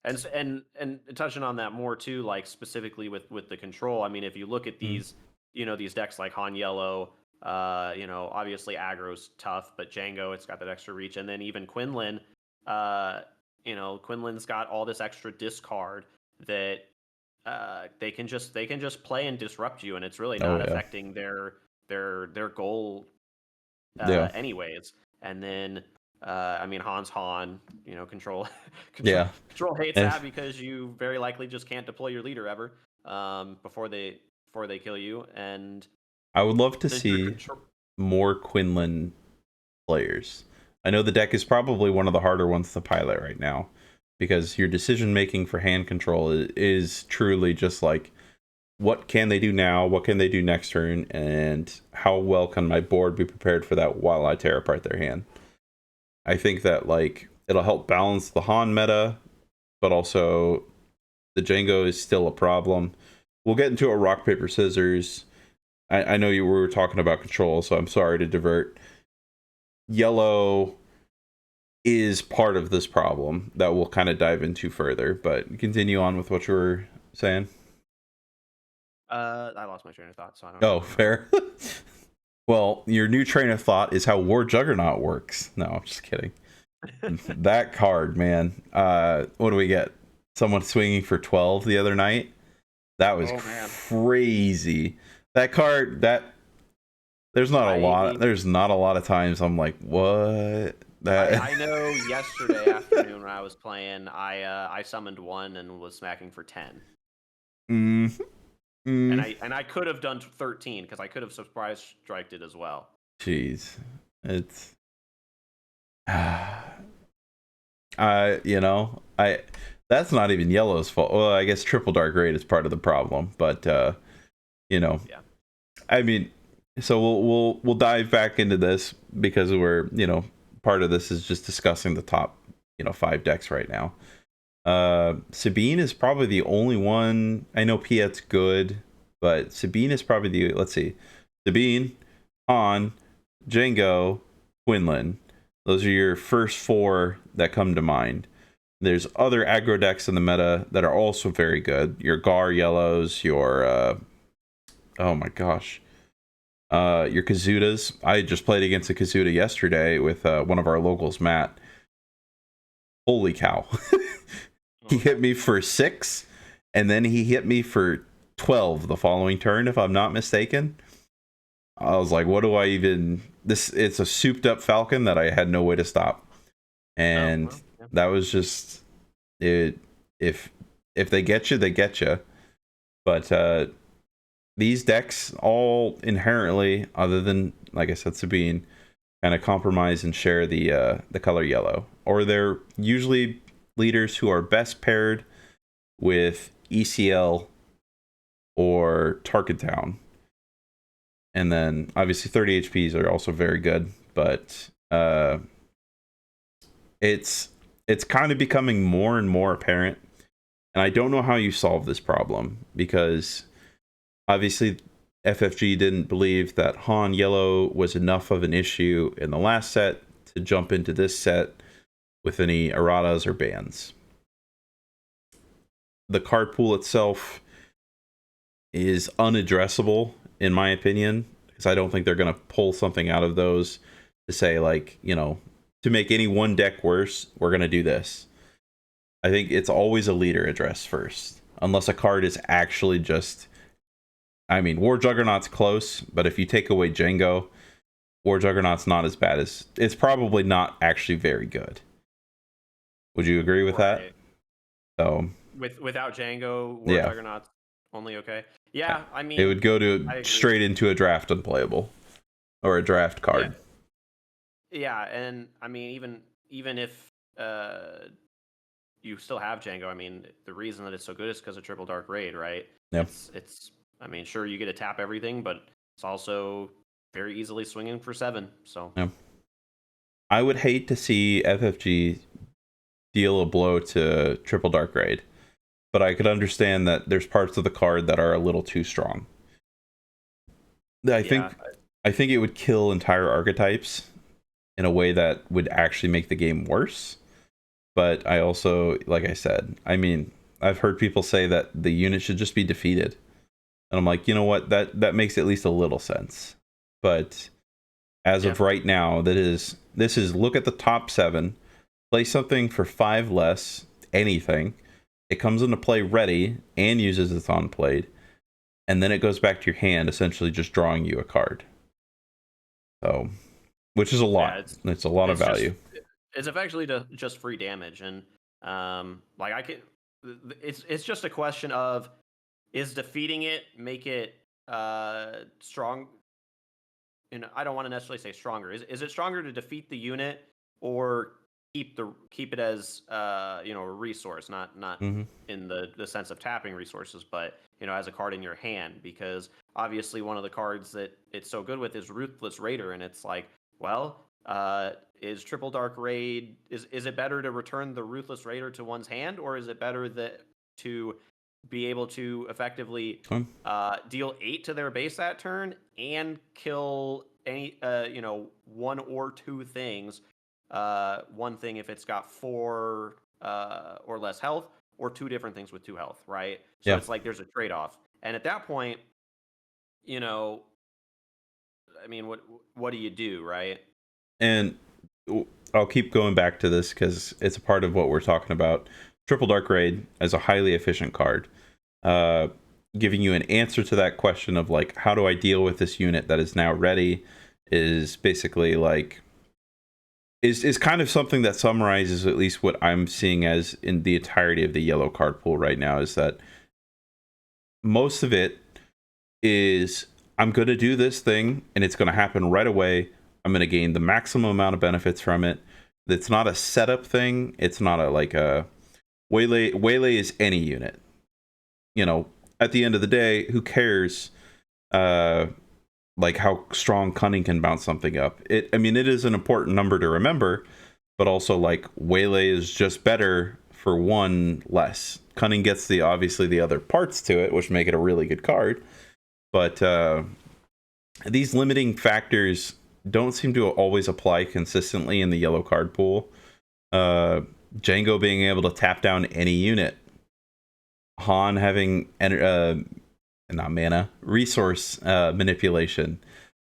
And touching on that more too, like specifically with the control. I mean, if you look at mm, these decks like Han Yellow, obviously aggro's tough, but Django, it's got that extra reach, and then even Quinlan, uh, Quinlan's got all this extra discard that they can just play and disrupt you, and it's really oh not yeah, affecting their goal yeah, anyways. And then I mean, Hans Han, control control yeah. control hates And that because you very likely just can't deploy your leader ever before they kill you. And I would love to your see control. more Quinlan players. I know the deck is probably one of the harder ones to pilot right now because your decision making for hand control is truly just like what can they do now, what can they do next turn, and how well can my board be prepared for that while I tear apart their hand. I think that like it'll help balance the Han meta, but also the Django is still a problem. We'll get into a rock paper scissors. I know you were talking about control, so I'm sorry to divert. Yellow is part of this problem that we'll kind of dive into further, but continue on with what you were saying. I lost my train of thought, so I don't Oh, even remember. fair. Well, your new train of thought is how War Juggernaut works. No, I'm just kidding. That card, man. What do we get? Someone swinging for 12 the other night. That was Oh man, crazy. That card, that there's not a lot. I There's not a lot of times I'm like, what? That. I know yesterday afternoon when I was playing, I summoned one and was smacking for 10. mm, And mm, I could have done 13 because I could have surprise striked it as well. jeez, it's. I that's not even Yellow's fault. Well, I guess triple dark raid is part of the problem, but you know, Yeah. I mean, so we'll dive back into this because we're part of this is just discussing the top 5 decks right now. Sabine is probably the only one. I know Piet's good, but Sabine is probably the let's see, Sabine, Han, Django, Quinlan. Those are your first 4 that come to mind. There's other aggro decks in the meta that are also very good. Your Gar yellows, your oh my gosh, your Kazudas. I just played against a Kazuda yesterday with one of our locals, Matt. Holy cow! He Oh, hit me for 6, and then he hit me for 12 the following turn, if I'm not mistaken. I was like, what do I even this it's a souped up falcon that I had no way to stop. oh And well. Yeah. that was just it. If they get you, they get you. But these decks all inherently, other than like I said, Sabine, kind of compromise and share the color yellow, or they're usually leaders who are best paired with ECL or Target Town. And then obviously 30 HPs are also very good, but it's it's kind of becoming more and more apparent. And I don't know how you solve this problem because obviously FFG didn't believe that Han Yellow was enough of an issue in the last set to jump into this set with any erratas or bans. The card pool itself is unaddressable in my opinion because I don't think they're going to pull something out of those to say like, to make any one deck worse, we're going to do this. I think it's always a leader address first, unless a card is actually just. I mean, War Juggernaut's close, but if you take away Django, War Juggernaut's not as bad as. It's probably not actually very good. Would you agree with that? Right. So, Without Django, War yeah, Juggernaut's only okay. Yeah, I it mean, would go to I agree. straight into a draft unplayable or a draft Yeah, card. Yeah, and I mean, even if you still have Django, I mean, the reason that it's so good is because of Triple Dark Raid, right? Yeah. It's. I mean, sure, you get to tap everything, but it's also very easily swinging for 7. So Yeah. I would hate to see FFG deal a blow to Triple Dark Raid, but I could understand that there's parts of the card that are a little too strong. I yeah, think I think it would kill entire archetypes in a way that would actually make the game worse. But I also, like I said, I mean, I've heard people say that the unit should just be defeated. And I'm like, you know what? That makes at least a little sense. But as yeah, of right now, this is look at the top 7, play something for 5 less, anything. It comes into play ready and uses its on played, and then it goes back to your hand, essentially just drawing you a card. So, which is a yeah. lot. It's a lot of It's just value. it's effectively just free damage, and like I can. It's just a question of, is defeating it make it strong? And I don't want to necessarily say stronger. Is it stronger to defeat the unit, or keep it as a resource, not Hmm. in the sense of tapping resources, but as a card in your hand? Because obviously one of the cards that it's so good with is Ruthless Raider, and it's like, well, is Triple Dark Raid, is it better to return the Ruthless Raider to one's hand, or is it better that to be able to effectively deal 8 to their base that turn and kill any one or two things. One thing if it's got 4 or less health, or two different things with 2 health, right? So Yeah, it's like there's a trade off, and at that point, you know, I mean, what do you do, right? and I'll keep going back to this because it's a part of what we're talking about. Triple Dark Raid as a highly efficient card, uh, giving you an answer to that question of like, how do I deal with this unit that is now ready? Is basically like is kind of something that summarizes at least what I'm seeing as in the entirety of the yellow card pool right now. Is that most of it is I'm going to do this thing and it's going to happen right away. I'm going to gain the maximum amount of benefits from it. It's not a setup thing. It's not a like a waylay. Waylay is any unit. You know, at the end of the day, who cares? Uh, like how strong cunning can bounce something up. I mean, it is an important number to remember, but also like waylay is just better for one less. Cunning gets the obviously the other parts to it, which make it a really good card. But these limiting factors don't seem to always apply consistently in the yellow card pool. Uh, Django being able to tap down any unit, Han having not mana resource manipulation.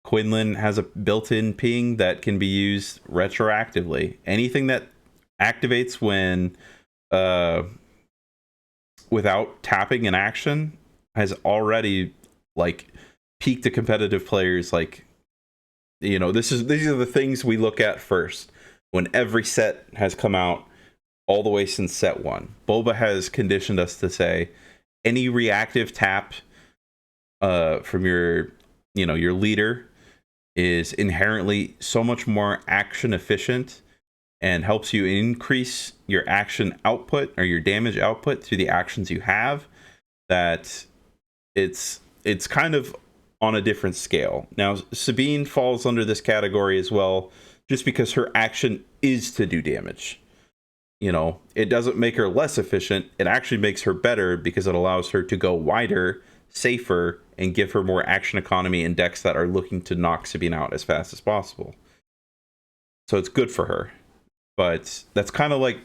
Quinlan has a built-in ping that can be used retroactively. Anything that activates when uh, without tapping an action has already like peaked the competitive players. Like, you know, these are the things we look at first when every set has come out all the way since set 1. Boba has conditioned us to say any reactive tap from your leader is inherently so much more action efficient and helps you increase your action output or your damage output through the actions you have, that it's kind of on a different scale. Now Sabine falls under this category as well, just because her action is to do damage. You know, it doesn't make her less efficient, it actually makes her better because it allows her to go wider, safer, and give her more action economy in decks that are looking to knock Sabine out as fast as possible. So it's good for her. But that's kind of like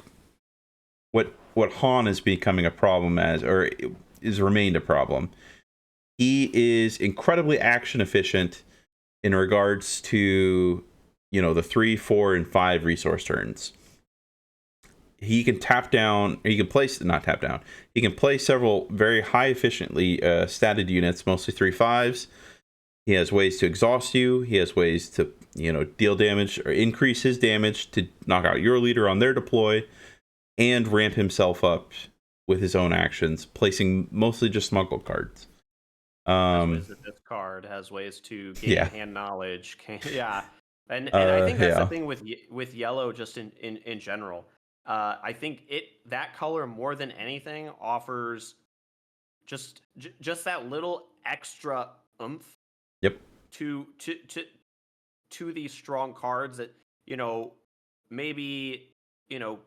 what Han is becoming a problem as, or is remained a problem. He is incredibly action efficient in regards to, you know, the 3, 4, and 5 resource turns. He can tap down, or he can place, not tap down, he can play several very high efficiently statted units, mostly 3/5s. He has ways to exhaust you. He has ways to, you know, deal damage or increase his damage to knock out your leader on their deploy, and ramp himself up with his own actions, placing mostly just smuggle cards. Has ways Um, to discard, has ways to gain yeah, hand knowledge. Yeah. And I think that's the Yeah. thing with with yellow just in general. I think that color more than anything offers just that little extra oomph Yep. to to to to these strong cards that you know maybe you know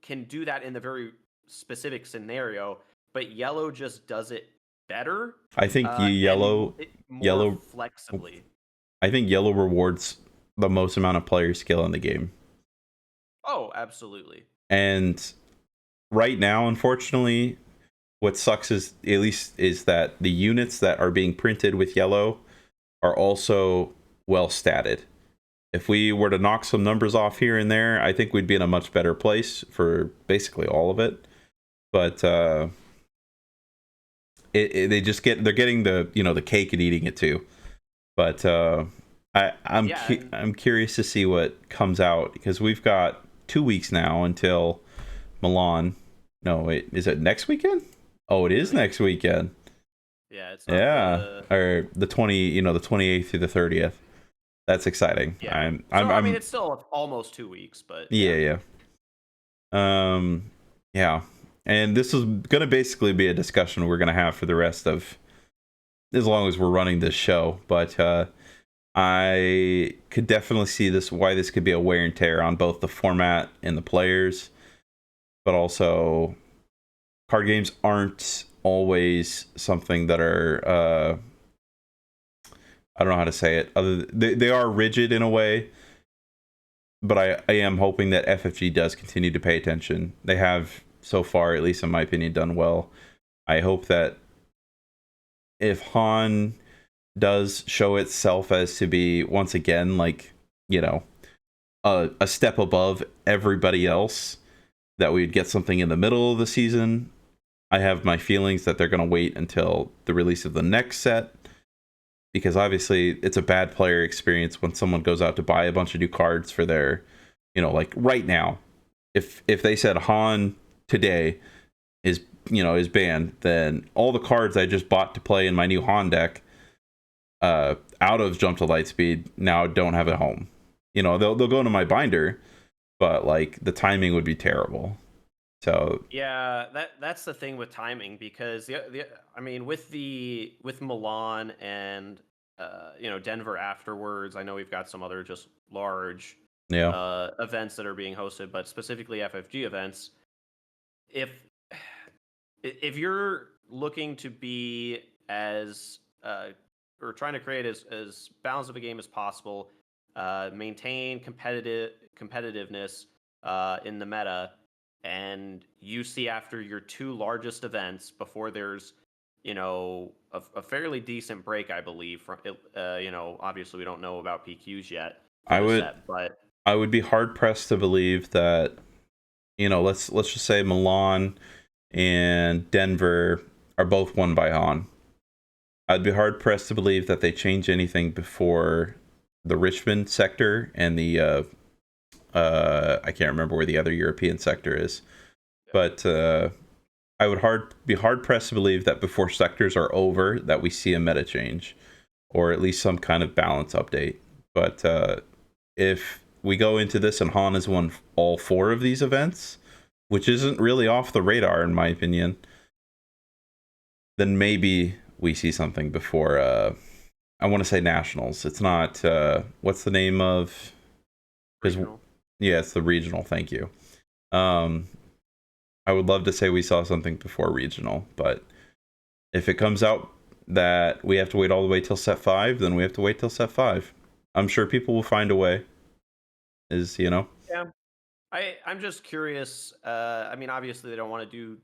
can do that in the very specific scenario, but yellow just does it better I think and yellow, more yellow. flexibly. I think yellow rewards the most amount of player skill in the game, Oh, absolutely. and right now, unfortunately, what sucks is at least is that the units that are being printed with yellow are also well statted. If we were to knock some numbers off here and there, I think we'd be in a much better place for basically all of it. But they're getting the cake and eating it too. But Yeah, and I'm curious to see what comes out because we've got 2 weeks now until Milan. No, wait, is it next weekend? Oh, it I is think next weekend. yeah, it's not Yeah, the or the 28th through the 30th. That's exciting. yeah. So I mean, I'm it's still almost 2 weeks, but yeah, yeah, yeah. Yeah. And this is going to basically be a discussion we're going to have for the rest of as long as we're running this show, but I could definitely see this why this could be a wear and tear on both the format and the players, but also card games aren't always something that are I don't know how to say it. They are rigid in a way, but I am hoping that FFG does continue to pay attention. They have so far, at least in my opinion, done well. I hope that if Han does show itself as to be once again like you know a step above everybody else, that we'd get something in the middle of the season. I have my feelings that they're going to wait until the release of the next set because obviously it's a bad player experience when someone goes out to buy a bunch of new cards for their, like right now. If they said Han today is banned, then all the cards I just bought to play in my new Han deck out of Jump to Lightspeed now don't have a home. They'll go into my binder, but like the timing would be terrible. So yeah. That's the thing with timing because I mean with Milan and Denver afterwards. I know we've got some other just large yeah, events that are being hosted, but specifically FFG events. If if you're looking to be as or trying to create as balanced of a game as possible, maintain competitiveness in the meta, and you see after your two largest events before there's a fairly decent break, I believe. From obviously we don't know about PQs yet for I the would set, but I would be hard pressed to believe that let's just say Milan and Denver are both won by Han. I'd be hard pressed to believe that they change anything before the Richmond sector and the I can't remember where the other European sector is, but I would be hard pressed to believe that before sectors are over that we see a meta change or at least some kind of balance update. But if we go into this and Han has won all four of these events, which isn't really off the radar in my opinion, then maybe we see something before I want to say nationals. It's not what's the name of because regional. yeah, it's the regional. Thank you. Um, I would love to say we saw something before regional, but if it comes out that we have to wait all the way till set 5, then we have to wait till set 5. I'm sure people will find a way. Yeah. I'm just curious. I mean, obviously they don't want to do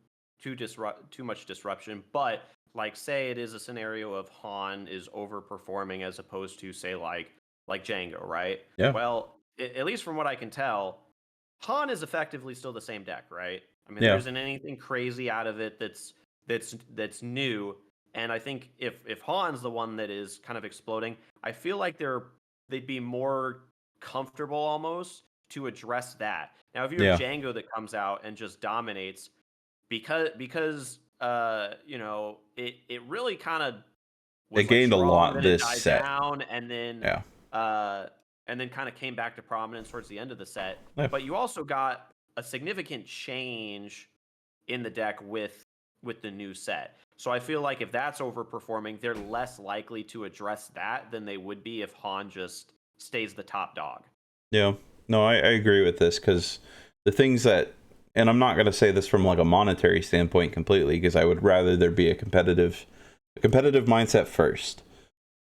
too much disruption, but like, say it is a scenario of Han is overperforming as opposed to say like Django, right? Yeah, Well, at least from what I can tell, Han is effectively still the same deck, right? I mean, there yeah, isn't anything crazy out of it that's new. And I think if Han's the one that is kind of exploding, I feel like they'd be more comfortable almost to address that. Now, if you have yeah. Django that comes out and just dominates, because it really kind of It was like gained a strong, lot then it this died set. down, and then Yeah, uh and then kind of came back to prominence towards the end of the set. Yeah. But you also got a significant change in the deck with the new set. So I feel like if that's overperforming, they're less likely to address that than they would be if Han just stays the top dog. Yeah. No, I agree with this because the things that, and I'm not going to say this from like a monetary standpoint completely because I would rather there be a competitive mindset first.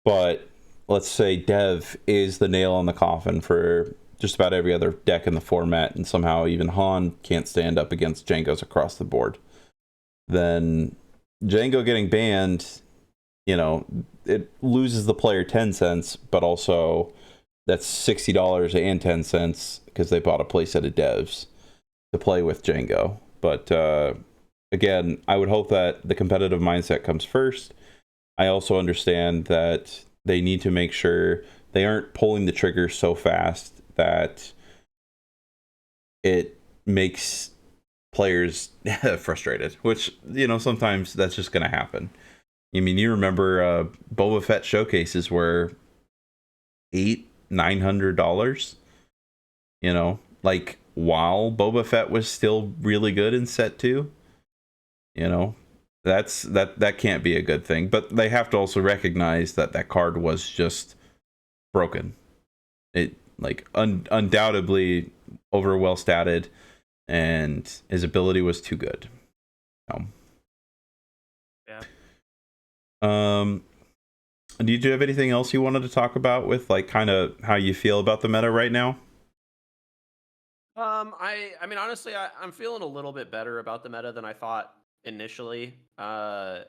But let's say Dev is the nail in the coffin for just about every other deck in the format, and somehow even Han can't stand up against Django's across the board. Then Django getting banned, it loses the player 10 cents, but also that's $60 and 10 cents because they bought a playset of devs to play with Django. But again, I would hope that the competitive mindset comes first. I also understand that they need to make sure they aren't pulling the trigger so fast that it makes players frustrated, which, sometimes that's just going to happen. I mean, you remember Boba Fett showcases were $900, like while Boba Fett was still really good in set 2, that can't be a good thing. But they have to also recognize that that card was just broken. It like undoubtedly over well statted, and his ability was too good. Yeah. Did you have anything else you wanted to talk about with like kind of how you feel about the meta right now? I mean, honestly, I'm feeling a little bit better about the meta than I thought initially. I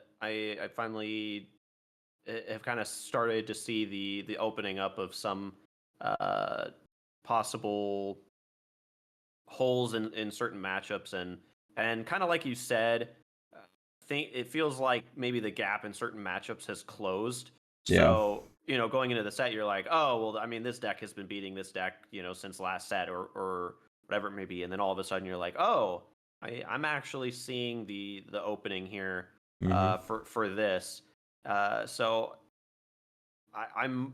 finally have kind of started to see the opening up of some uh possible holes in certain matchups, and kind of like you said, think it feels like maybe the gap in certain matchups has closed. Yeah. So, going into the set, you're like, oh, well, I mean, this deck has been beating this deck, since last set, or whatever it may be. And then all of a sudden you're like, oh, I'm actually seeing the opening here Mm-hmm. for this. So I'm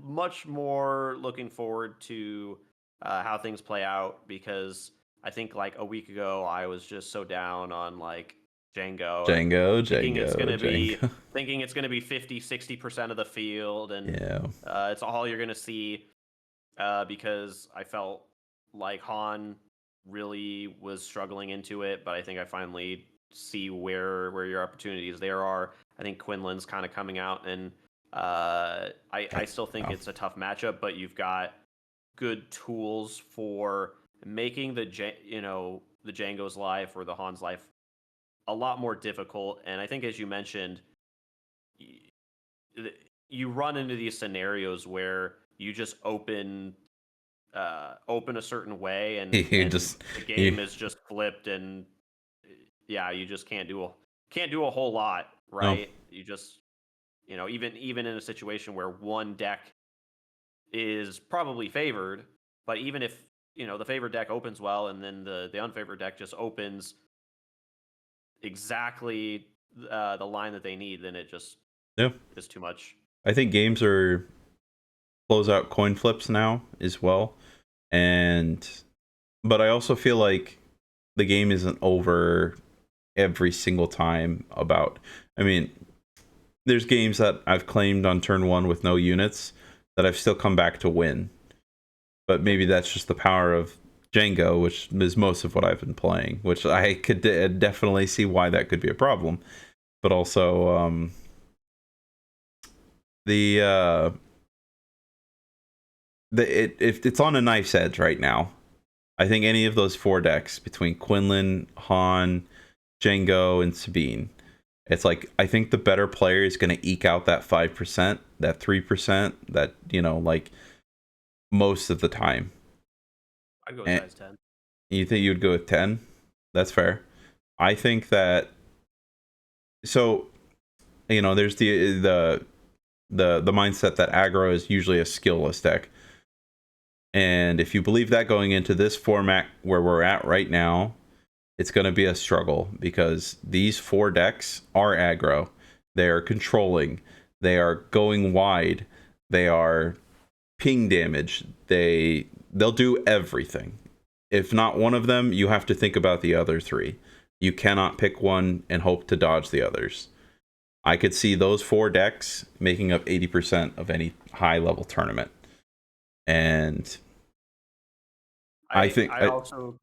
much more looking forward to how things play out, because I think like a week ago I was just so down on like Django, and Django, thinking it's Django, gonna be Django. thinking it's gonna be 50-60% of the field, and Yeah. it's all you're gonna see, because I felt like Han really was struggling into it, but I think I finally see where your opportunities there are. I think Quinlan's kind of coming out, and I still think Oh. it's a tough matchup, but you've got good tools for making the Django's life or the Han's life a lot more difficult. And I think, as you mentioned, you run into these scenarios where you just open a certain way, and You just the you game is just flipped, and yeah, you just can't do a whole lot, no. right? You just, even in a situation where one deck is probably favored, but even if the favored deck opens well, and then the unfavored deck just opens exactly the line that they need, then it just Yeah. is too much. I think games are close out coin flips now as well. And but I also feel like the game isn't over every single time about, I mean, there's games that I've claimed on turn 1 with no units that I've still come back to win. But maybe that's just the power of Django, which is most of what I've been playing, which I could definitely see why that could be a problem. But also the it's on a knife's edge right now. I think any of those 4 decks between Quinlan, Han, Django, and Sabine, it's like I think the better player is going to eke out that 5%, that 3%, that like most of the time. I'd go with And size 10. you think you would go with 10? That's fair. I think that, so there's the mindset that aggro is usually a skillless deck. And if you believe that going into this format where we're at right now, it's going to be a struggle because these 4 decks are aggro. They are controlling. They are going wide. They are ping damage, they'll do everything. If not one of them, you have to think about the other three. You cannot pick one and hope to dodge the others. I could see those 4 decks making up 80% of any high level tournament. And I think I also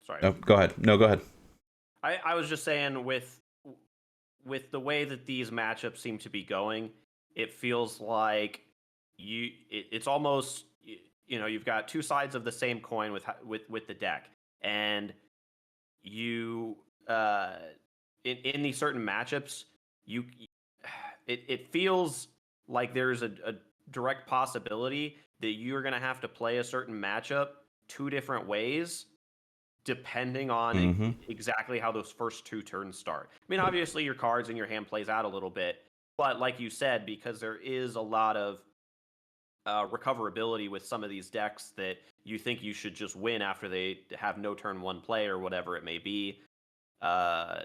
sorry. oh, go ahead. No, go ahead. I was just saying with the way that these matchups seem to be going, it feels like it's almost you've got two sides of the same coin with the deck, and you in these certain matchups you it feels like there's a direct possibility that you're going to have to play a certain matchup two different ways depending on Mm-hmm. exactly how those first two turns start. I mean, obviously your cards and your hand plays out a little bit, but like you said, because there is a lot of recoverability with some of these decks that you think you should just win after they have no turn one play or whatever it may be. Uh,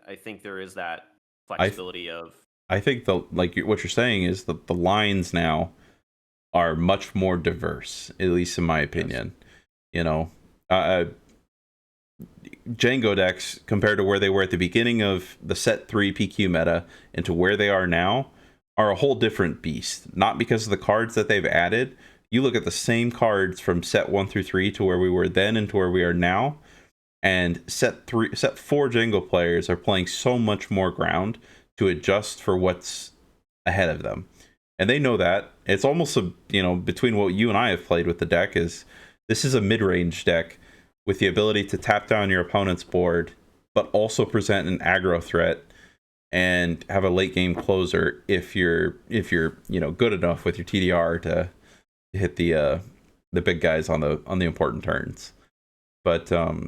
I think there is that I flexibility of I think what you're saying is that the lines now are much more diverse, at least in my yes, opinion. You know, uh, Django decks compared to where they were at the beginning of the set 3 PQ meta into where they are now are a whole different beast. Not because of the cards that they've added. You look at the same cards from set 1 through 3 to where we were then and to where we are now, and set 4 Django players are playing so much more ground to adjust for what's ahead of them. And they know that. It's almost between what you and I have played with the deck is this is a mid-range deck with the ability to tap down your opponent's board, but also present an aggro threat and have a late game closer if you're good enough with your TDR to hit the big guys on the important turns. But I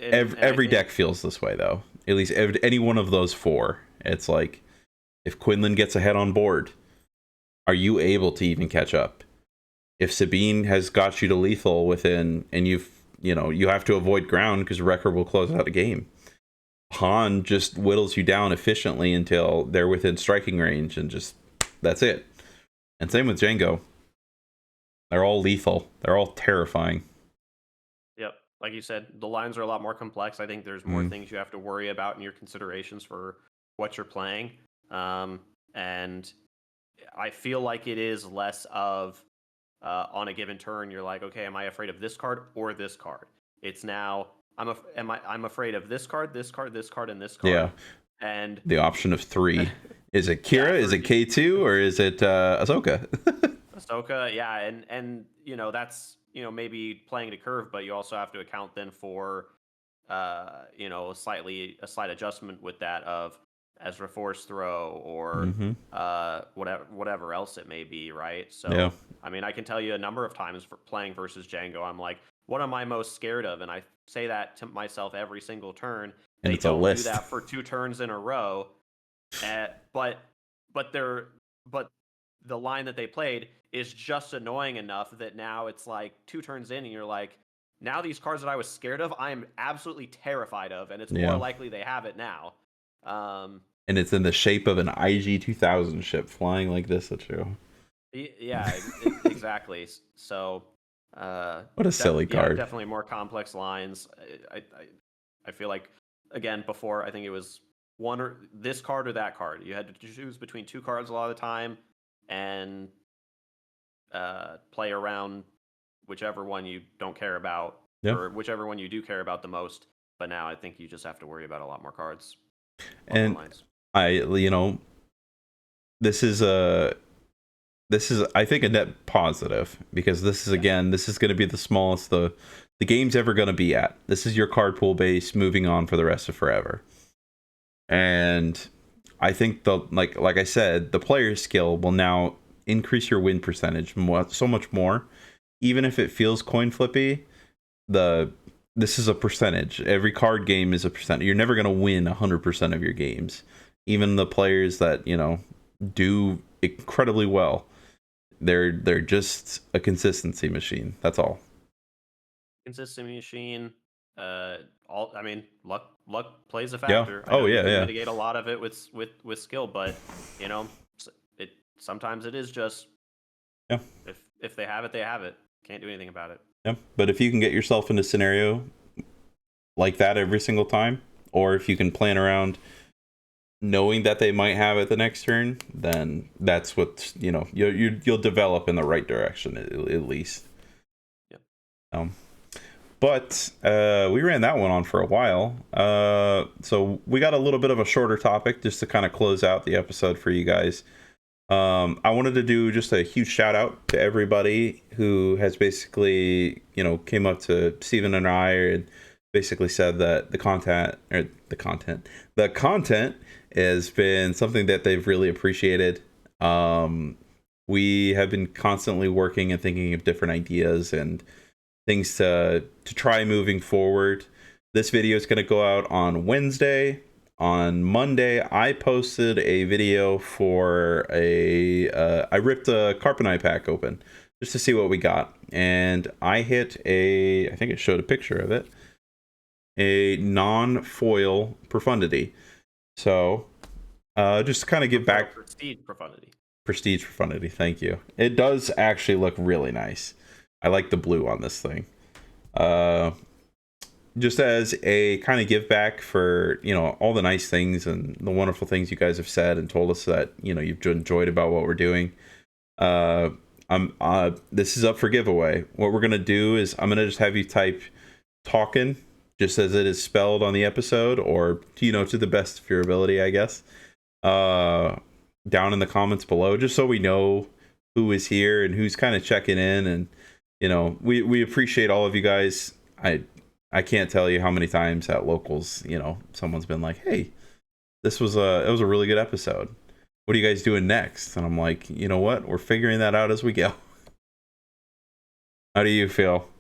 every think deck feels this way though. At least any one of those 4. It's like if Quinlan gets ahead on board, are you able to even catch up? If Sabine has got you to lethal within, and you have to avoid ground because Wrecker will close out a game. Han just whittles you down efficiently until they're within striking range, and just that's it. And same with Django. They're all lethal. They're all terrifying. Yep. Like you said, the lines are a lot more complex. I think there's more Mm. things you have to worry about in your considerations for what you're playing. And I feel like it is less of on a given turn, you're like, okay, am I afraid of this card or this card? It's now I'm afraid of this card, this card, this card, and this Yeah, card. And the option of 3. Is it yeah, Kira? Is it K2? Or is it Ahsoka? Ahsoka, yeah, and that's maybe playing to curve, but you also have to account then for a slight adjustment with that of Ezra Force throw or Mm-hmm. whatever else it may be, right? Yeah, So I mean, I can tell you a number of times for playing versus Django, I'm like, what am I most scared of? And I say that to myself every single turn. and They it's a don't do list. that for two turns in a row, but they're but the line that they played is just annoying enough that now it's like two turns in and you're like, now these cards that I was scared of, I am absolutely terrified of, and it's more Yeah, likely they have it now. Um, and it's in the shape of an IG 2000 ship flying like this at you. yeah, exactly. So, What a silly yeah, card. definitely more complex lines. I feel like again before I think it was one or this card or that card. You had to choose between two cards a lot of the time, and play around whichever one you don't care about Yeah, or whichever one you do care about the most. But now I think you just have to worry about a lot more cards, a lot more and lines. I this is a I think a net positive because this is Yes. again this is going to be the smallest the game's ever going to be at. This is your card pool base moving on for the rest of forever. And I think the like I said, the player skill will now increase your win percentage so much more. Even if it feels coin flippy, the this is a percentage. Every card game is a percent. You're never going to win 100% of your games. Even the players that, do incredibly well, they're just a consistency machine. That's all. Consistency machine. All I mean, luck plays a Yeah. factor. I know Oh you yeah, can yeah. mitigate a lot of it with skill, but you know, it sometimes it is just Yeah. if they have it, they have it. Can't do anything about it. Yeah. But if you can get yourself in a scenario like that every single time, or if you can plan around knowing that they might have it the next turn, then that's what you'll develop in the right direction at least. Yeah. Um, but we ran that one on for a while. So we got a little bit of a shorter topic just to kind of close out the episode for you guys. I wanted to do just a huge shout out to everybody who has basically, came up to Steven and I and basically said that the content has been something that they've really appreciated. We have been constantly working and thinking of different ideas and things to try moving forward. This video is going to go out on Wednesday. On Monday, I posted a video for I ripped a Carpenite pack open just to see what we got, and I hit I think it showed a picture of it, a non-foil Profundity. So just to kind of give back. Prestige Profundity, thank you. It does actually look really nice. I like the blue on this thing. Just as a kind of give back for, all the nice things and the wonderful things you guys have said and told us that, you've enjoyed about what we're doing. This is up for giveaway. What we're going to do is I'm going to just have you type talkin' just as it is spelled on the episode, or, to the best of your ability, I guess, down in the comments below, just so we know who is here and who's kind of checking in. And, we appreciate all of you guys. I can't tell you how many times at locals, someone's been like, "Hey, it was a really good episode. What are you guys doing next?" And I'm like, you know what? We're figuring that out as we go. How do you feel?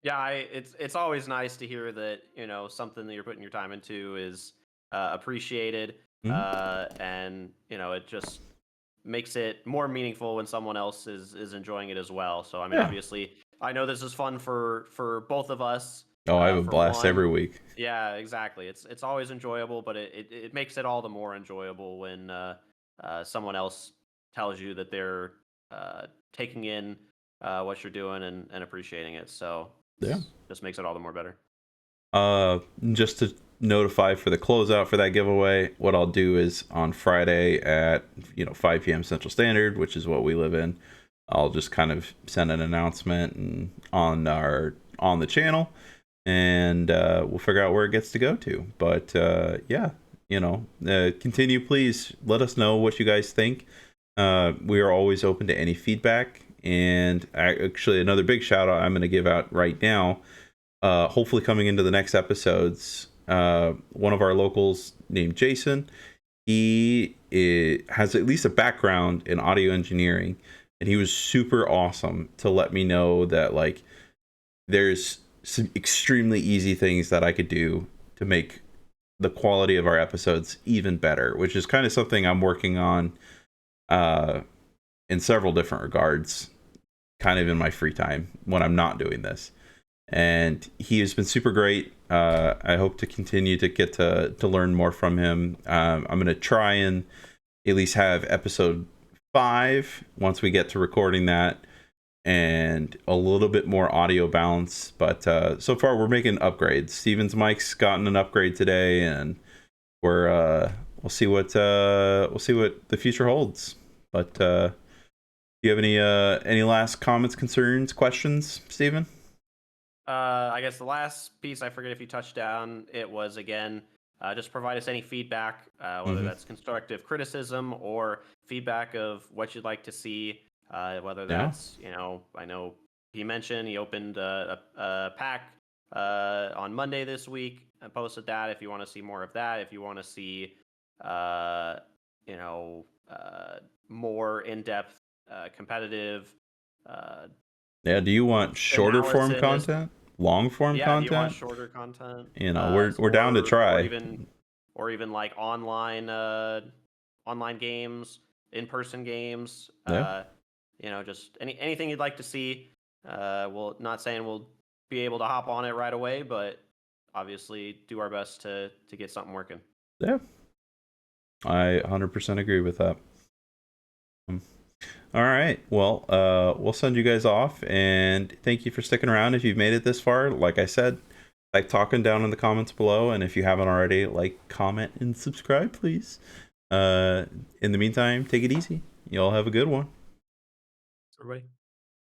Yeah, it's always nice to hear that something that you're putting your time into is appreciated, and it just makes it more meaningful when someone else is enjoying it as well. So I mean, obviously, I know this is fun for both of us. Oh, I have a for blast every week. Yeah, exactly. It's always enjoyable, but it makes it all the more enjoyable when someone else tells you that they're taking in what you're doing and appreciating it. So Yeah, just makes it all the more better. Just to notify for the closeout for that giveaway, what I'll do is on Friday at 5 p.m. Central Standard, which is what we live in, I'll just kind of send an announcement and on the channel, and we'll figure out where it gets to go to. But yeah, continue. Please let us know what you guys think. We are always open to any feedback. And actually, another big shout out I'm going to give out right now. Hopefully coming into the next episodes, one of our locals named Jason, has at least a background in audio engineering, and he was super awesome to let me know that like there's some extremely easy things that I could do to make the quality of our episodes even better, which is kind of something I'm working on in several different regards, kind of in my free time when I'm not doing this. And he has been super great. I hope to continue to get to learn more from him. I'm going to try and at least have episode 5 once we get to recording that, and a little bit more audio balance. But so far we're making upgrades. Steven's mic's gotten an upgrade today, and we'll see what the future holds. But do you have any last comments, concerns, questions, Steven? I guess the last piece, I forget if you touched down, it was again, just provide us any feedback, whether that's constructive criticism or feedback of what you'd like to see, whether that's, I know he mentioned he opened a pack on Monday this week and posted that. If you want to see more of that, if you want to see, more in-depth, competitive, yeah, do you want shorter form content, long form content? Do you want shorter content? We're down to try. Or even like online games, in-person games. Yeah. Just anything you'd like to see. Well, not saying we'll be able to hop on it right away, but obviously do our best to get something working. Yeah, I 100% agree with that. All right. Well, we'll send you guys off, and thank you for sticking around. If you've made it this far, like I said, like talking down in the comments below, and if you haven't already, like, comment, and subscribe, please. Uh, in the meantime, take it easy. Y'all have a good one. Everybody.